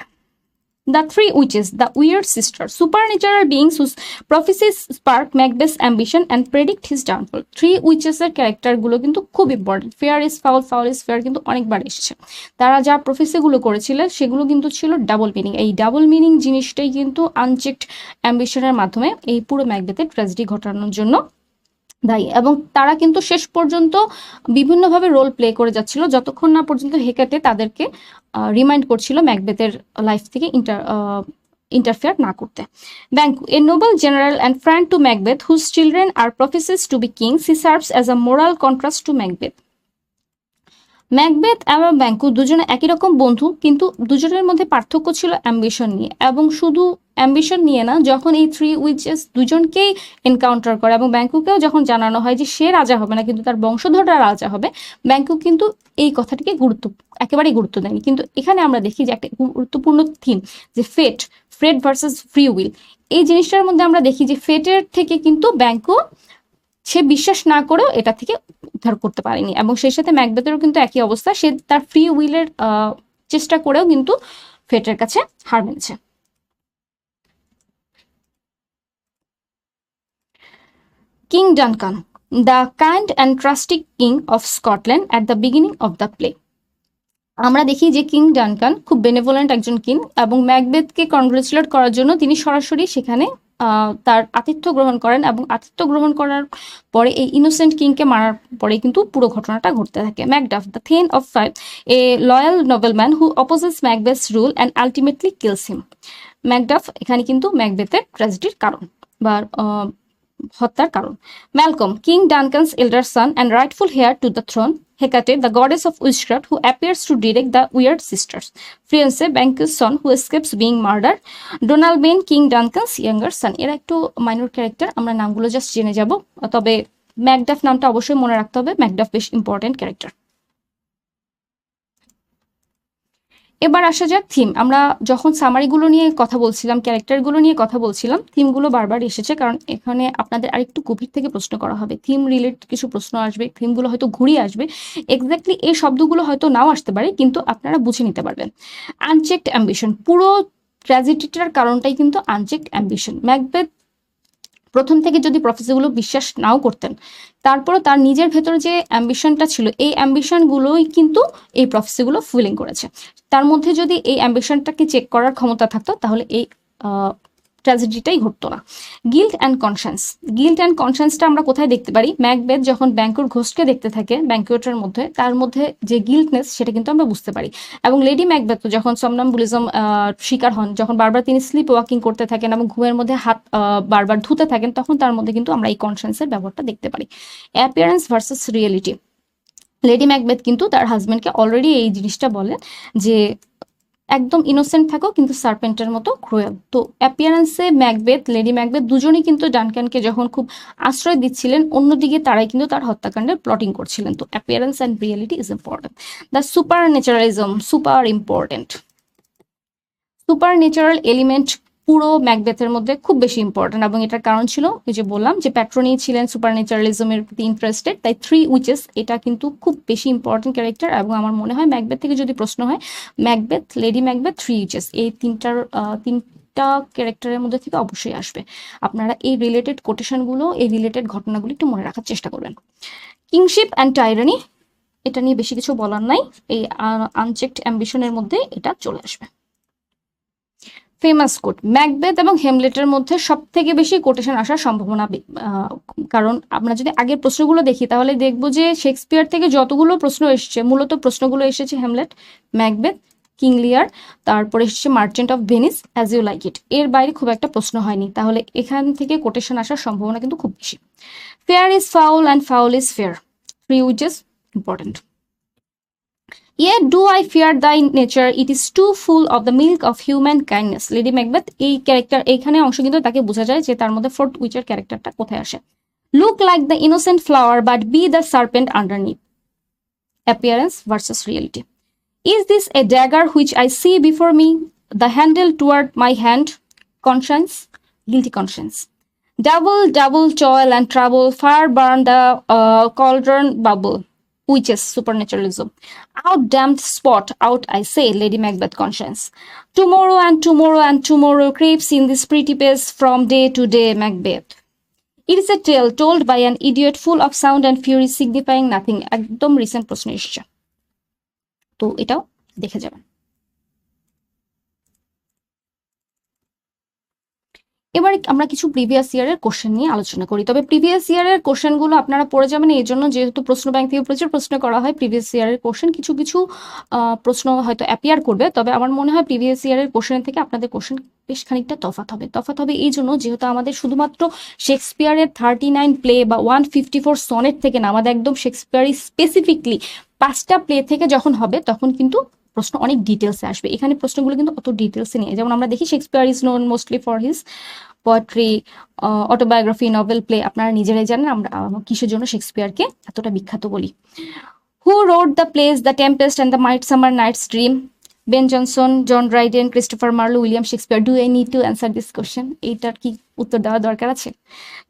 [SPEAKER 1] The Three Witches, the Weird Sisters, supernatural beings whose prophecies spark Macbeth's ambition and predict his downfall. Three Witches এর ক্যারেক্টারগুলো কিন্তু খুব important. Fair is foul, foul is fair কিন্তু অনেকবার এসেছে। তারা যা প্রফেসিগুলো করেছিলেন সেগুলো কিন্তু ছিল ডাবল মিনিং। এই ডাবল মিনিং জিনিসটাই কিন্তু আনচেকড অ্যাম্বিশনের মাধ্যমে এই পুরো ম্যাকবেথের ট্র্যাজেডি ঘটানোর জন্য দায়ী, এবং তারা কিন্তু শেষ পর্যন্ত বিভিন্নভাবে রোল প্লে করে যাচ্ছিল, যতক্ষণ না পর্যন্ত হেকাটে তাদেরকে রিমাইন্ড করছিল ম্যাকবেথের লাইফ থেকে ইন্টারফেয়ার না করতে। Banquo, a noble general and friend to Macbeth whose children are prophesied to be kings, he serves as a moral contrast to Macbeth. Macbeth এবং ব্যাংকু দুজনে একই রকম বন্ধু, কিন্তু দুজনের মধ্যে পার্থক্য ছিল অ্যাম্বিশন নিয়ে, এবং শুধু অ্যাম্বিশন নিয়ে না, যখন এই থ্রি উইচেস দুজনকেই এনকাউন্টার করে এবং ব্যাংকুকেও যখন জানানো হয় যে সে রাজা হবে না কিন্তু তার বংশধররা রাজা হবে, ব্যাংকু কিন্তু এই কথাটিকে একেবারেই গুরুত্ব দেয়নি। কিন্তু এখানে আমরা দেখি যে একটা গুরুত্বপূর্ণ থিম, যে ফেট ভার্সেস ফ্রি উইল, এই জিনিসটার মধ্যে আমরা দেখি যে ফেটের থেকে কিন্তু ব্যাংকু সে বিশ্বাস না করেও এটা থেকে উদ্ধার করতে পারেনি, এবং সেই সাথে ম্যাকবেথেরও কিন্তু একই অবস্থা, সে তার ফ্রি উইলের চেষ্টা করেও কিন্তু ফেটের কাছে হার মেনেছে। King Duncan, the kind and trusty king of Scotland at the beginning of the play. আমরা দেখি যে কিং ডানকান খুব বেনেভোলেন্ট একজন কিং, এবং ম্যাকবেথকে কনগ্রেচুলেট করার জন্য তিনি সরাসরি সেখানে তার আতিথ্য গ্রহণ করেন, এবং আতিথ্য গ্রহণ করার পরে এই ইনোসেন্ট কিংকে মারার পরে কিন্তু পুরো ঘটনাটা ঘটতে থাকে। Macduff, the thane of Fife, a loyal nobleman who opposes Macbeth's rule and ultimately kills him. Macduff এখানে কিন্তু ম্যাকবেথের ট্র্যাজেডির কারণ বা হত্যার কারণ। Malcolm, king Duncan's elder son and rightful heir to the throne. Hecate, the goddess of witchcraft who appears to direct the Weird Sisters. Fiancé, Banquo's son who escapes being murdered. Donalbain, King Duncan's younger son. এরা একটু minor character, আমরা নামগুলো just জেনে যাব, তবে Macduff নামটা অবশ্যই মনে রাখতে হবে, ম্যাকডাফ বেশ ইম্পর্টেন্ট ক্যারেক্টার। এবার আসা যাক থিম। আমরা যখন সামারিগুলো নিয়ে কথা বলছিলাম, ক্যারেক্টারগুলো নিয়ে কথা বলছিলাম, থিমগুলো বারবার এসেছে, কারণ এখানে আপনাদের আরেকটু গভীর থেকে প্রশ্ন করা হবে, থিম রিলেটেড কিছু প্রশ্ন আসবে, থিমগুলো হয়তো ঘুরিয়ে আসবে, এক্স্যাক্টলি এই শব্দগুলো হয়তো নাও আসতে পারে, কিন্তু আপনারা বুঝে নিতে পারবেন। আনচেকড অ্যাম্বিশন, পুরো ট্র্যাজেডিটার কারণটাই কিন্তু আনচেকড অ্যাম্বিশন। ম্যাকবেথ প্রথম থেকে যদি প্রফেসিগুলো বিশ্বাস নাও করতেন, তারপরও তার নিজের ভেতরে যে অ্যাম্বিশনটা ছিল, এই অ্যাম্বিশনগুলোই কিন্তু এই প্রফেসিগুলো ফুলিং করেছে। তার মধ্যে যদি এই অ্যাম্বিশনটাকে চেক করার ক্ষমতা থাকতো, তাহলে এই ট্র্যাজেডিটাই ঘটতো না। গিল্ট অ্যান্ড কনসায়েন্সটা আমরা কোথায় দেখতে পারি? ম্যাকবেথ যখন ব্যাংকুর ঘোস্টকে দেখতে থাকে ব্যাংকুয়েটের মধ্যে, তার মধ্যে যে গিল্টনেস সেটা কিন্তু আমরা বুঝতে পারি। এবং লেডি ম্যাকবেথ যখন সমনাম্বুলিজম শিকার হন, যখন বারবার তিনি স্লিপ ওয়াকিং করতে থাকেন এবং ঘুমের মধ্যে হাত বারবার ধুতে থাকেন, তখন তার মধ্যে কিন্তু আমরা এই কনসায়েন্সের ব্যাপারটা দেখতে পারি। Appearance versus reality, lady Macbeth কিন্তু তার হাজব্যান্ডকে অলরেডি এই জিনিসটা বলেন যে একদম ইনোসেন্ট থাকো কিন্তু সার্পেন্টের মতো ক্রুয়েল। তো অ্যাপিয়ারেন্সে ম্যাকবেথ, লেডি ম্যাকবেথ দুজনেই কিন্তু ডানকানকে যখন খুব আশ্রয় দিচ্ছিলেন, অন্যদিকে তারাই কিন্তু তার হত্যাকাণ্ডের প্লটিং করছিলেন। তো appearance and reality is important. The super naturalism, super important. Super natural element পুরো ম্যাকবেথের মধ্যে খুব বেশি ইম্পর্টেন্ট, এবং এটার কারণ ছিল ওই যে বললাম যে প্যাট্রনি ছিলেন সুপার ন্যাচারালিজমের প্রতি ইন্টারেস্টেড, তাই থ্রি উইচেস এটা কিন্তু খুব বেশি ইম্পর্টেন্ট ক্যারেক্টার। এবং আমার মনে হয় ম্যাকবেথ থেকে যদি প্রশ্ন হয়, Macbeth, lady Macbeth, three witches, এই তিনটা ক্যারেক্টারের মধ্যে থেকে অবশ্যই আসবে। আপনারা এই রিলেটেড কোটেশনগুলো, এই রিলেটেড ঘটনাগুলো একটু মনে রাখার চেষ্টা করবেন। কিংশিপ অ্যান্ড টাইরানি, এটা নিয়ে বেশি কিছু বলার নাই, এই আনচেকড অ্যাম্বিশনের মধ্যে এটা চলে আসবে। ফেমাস কোট, ম্যাকবেথ এবং হেমলেটের মধ্যে সব থেকে বেশি কোটেশন আসার সম্ভাবনা, কারণ আমরা যদি আগের প্রশ্নগুলো দেখি তাহলে দেখবো যে শেক্সপিয়ার থেকে যতগুলো প্রশ্ন এসছে, মূলত প্রশ্নগুলো এসেছে হেমলেট, ম্যাকবেথ, কিং লিয়ার, তারপরে এসেছে Merchant of Venice, As You Like It. এর বাইরে খুব একটা প্রশ্ন হয়নি, তাহলে এখান থেকে কোটেশন আসার সম্ভাবনা কিন্তু খুব বেশি। Fair is foul and foul is fair, three which is important. Yet do I fear thy nature, it is too full of the milk of human kindness. Lady Macbeth এই ক্যারেক্টার, এইখানে অংশ কিন্তু তাকে বোঝা যায় যে তার মধ্যে ফোর্থ উইচের ক্যারেক্টারটা কোথায় আসে। Look like the innocent flower but be the serpent underneath. Appearance versus reality. Is this a dagger which I see before me, the handle toward my hand? Conscience, guilty conscience. Double toil and trouble, fire burn the cauldron bubble. Which is supernaturalism. Out damned spot, out I say, Lady Macbeth conscience. Tomorrow and tomorrow and tomorrow creeps in this pretty pace from day to day, Macbeth. It is a tale told by an idiot full of sound and fury signifying nothing. একদম recent প্রশ্ন এসেছে, তো এটাও দেখে যাবেন। এবার আমরা কিছু প্রিভিয়াস ইয়ারের কোশ্চেন নিয়ে আলোচনা করি। তবে প্রিভিয়াস ইয়ারের কোশ্চেনগুলো আপনারা পড়ে যাবেন এই জন্য, যেহেতু প্রশ্ন ব্যাংক থেকে প্রচুর প্রশ্ন করা হয় প্রিভিয়াস ইয়ারের কোশ্চেন, কিছু কিছু প্রশ্ন হয়তো অ্যাপিয়ার করবে। তবে আমার মনে হয় প্রিভিয়াস ইয়ারের কোশ্চেন থেকে আপনাদের কোশ্চেন বেশ খানিকটা তফাৎ হবে এই জন্য, যেহেতু আমাদের শুধুমাত্র শেক্সপিয়ারের 39 প্লে বা 154 সনেট থেকে না, আমাদের একদম শেক্সপিয়ারের স্পেসিফিকলি 5টা প্লে থেকে যখন হবে তখন কিন্তু প্রশ্ন অনেক ডিটেলসে আসবে। এখানে প্রশ্নগুলো কিন্তু অত ডিটেলসে নিয়ে, যেমন আমরা দেখি Shakespeare is known mostly for his poetry, autobiography, novel, play. আপনারা নিজেরাই জানেন আমরা কিসের জন্য শেক্সপিয়ারকে এতটা বিখ্যাত বলি। Who wrote the place the Tempest and the Midsummer Night's Dream? Ben Jonson, John Dryden, Christopher Marlowe, William Shakespeare. Do I need to answer this question? এইটার কি উত্তর দেওয়া দরকার আছে?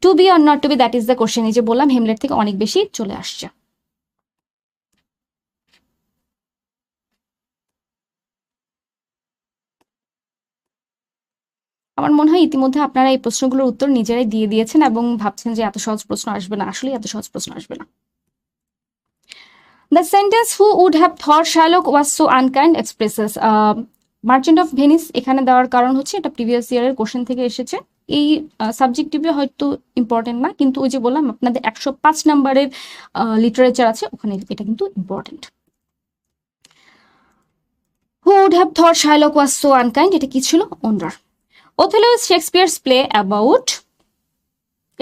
[SPEAKER 1] To be or not to be, that is the question. এই যে বললাম Hamlet থেকে অনেক বেশি চলে আসছে। আমার মনে হয় ইতিমধ্যে আপনারা এই প্রশ্নগুলোর উত্তর নিজেরাই দিয়ে দিয়েছেন এবং ভাবছেন যে এত সহজ প্রশ্ন আসবে না। আসলে এত সহজ প্রশ্ন আসবে না। The sentence who would have thought Shylock was so unkind expresses merchant of Venice এখানে দেওয়ার কারণ হচ্ছে এটা প্রিভিয়াস ইয়ারের কোশ্চেন থেকে এসেছে। এই সাবজেক্টিভে হয়তো ইম্পর্টেন্ট না, কিন্তু ওই যে বললাম আপনাদের 105 নাম্বারের লিটারেচার আছে, ওখানে এটা কিন্তু important. Who would have thought Shylock was so unkind, এটা কি ছিল? ওনরার। ওথেলো ইজ শেক্সপিয়ারস প্লে অ্যাবাউট,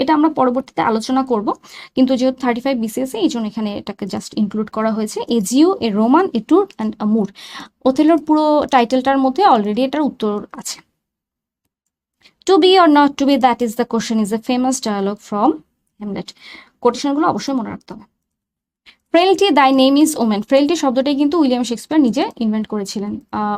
[SPEAKER 1] এটা আমরা পরবর্তীতে আলোচনা করব, কিন্তু যেহেতু 35 বিসিএস এই জন্য এখানে এটাকে জাস্ট ইনক্লুড করা হয়েছে। A Jew, a Roman, a Turk and a Moor. ওথেলোর পুরো টাইটেলটার মধ্যে অলরেডি এটার উত্তর আছে। To be or not to be, that is the question, is a famous dialogue from Hamlet. কোটেশনগুলো অবশ্যই মনে রাখতে হবে। ফ্রেলটি, দাই নেম ইজ ওমেন। ফ্রেলটি শব্দটাই কিন্তু উইলিয়াম শেক্সপিয়ার নিজে ইনভেন্ট করেছিলেন।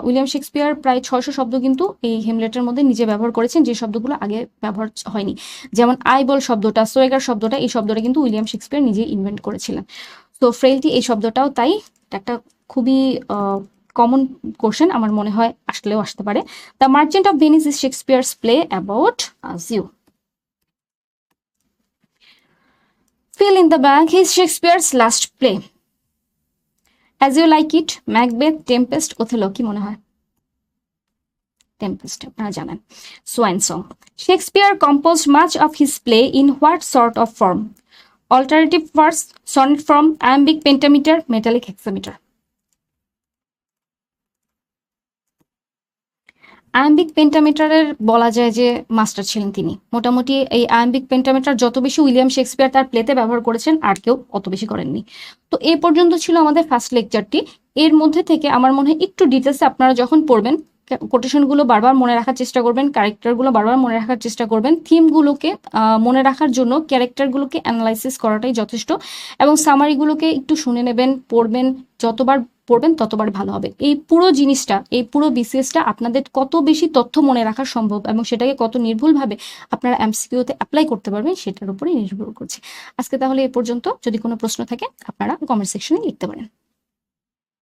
[SPEAKER 1] উইলিয়াম শেক্সপিয়ার প্রায় 600 শব্দ কিন্তু এই হেমলেটের মধ্যে নিজে ব্যবহার করেছেন, যে শব্দগুলো আগে ব্যবহার হয়নি। যেমন আইবল শব্দটা, সোয়েগার শব্দটা, এই শব্দটা কিন্তু উইলিয়াম শেক্সপিয়ার নিজে ইনভেন্ট করেছিলেন। তো ফ্রেলটি এই শব্দটাও তাই একটা খুবই কমন কোশ্চেন, আমার মনে হয় আসলেও আসতে পারে। The Merchant of Venice is Shakespeare's play about Jew. Fill in the blank is Shakespeare's last play. As you like it, Macbeth, Tempest, Othello, কি মনে হয়? Tempest, আপনারা জানেন। Swan Song. Shakespeare composed much of his play in what sort of form? Alternative verse, sonnet form, iambic pentameter, metallic hexameter. Iambic পেন্টামেটারের বলা যায় যে master ছিলেন তিনি। মোটামুটি এই আয়াম্বিক পেন্টামেটার যত বেশি উইলিয়াম শেক্সপিয়ার তার প্লেতে ব্যবহার করেছেন আর কেউ অত বেশি করেননি। তো এ পর্যন্ত ছিল আমাদের ফার্স্ট লেকচারটি। এর মধ্যে থেকে আমার মনে হয় একটু ডিটেলসে আপনারা যখন পড়বেন, কোটেশনগুলো বারবার মনে রাখার চেষ্টা করবেন, ক্যারেক্টারগুলো বারবার মনে রাখার চেষ্টা করবেন, থিমগুলোকে মনে রাখার জন্য ক্যারেক্টারগুলোকে অ্যানালাইসিস করাটাই যথেষ্ট, এবং সামারিগুলোকে একটু শুনে নেবেন, পড়বেন। যতবার পড়বেন ততবার ভালো হবে। এই পুরো জিনিসটা, এই পুরো বিসিএসটা আপনাদের কত বেশি তথ্য মনে রাখা সম্ভব এবং সেটাকে কত নির্ভুলভাবে আপনারা এমসিকিউতে অ্যাপ্লাই করতে পারবেন সেটার উপরেই নির্ভর করছে। আজকে তাহলে এ পর্যন্ত। যদি কোনো প্রশ্ন থাকে আপনারা কমেন্ট সেকশনে লিখতে পারেন।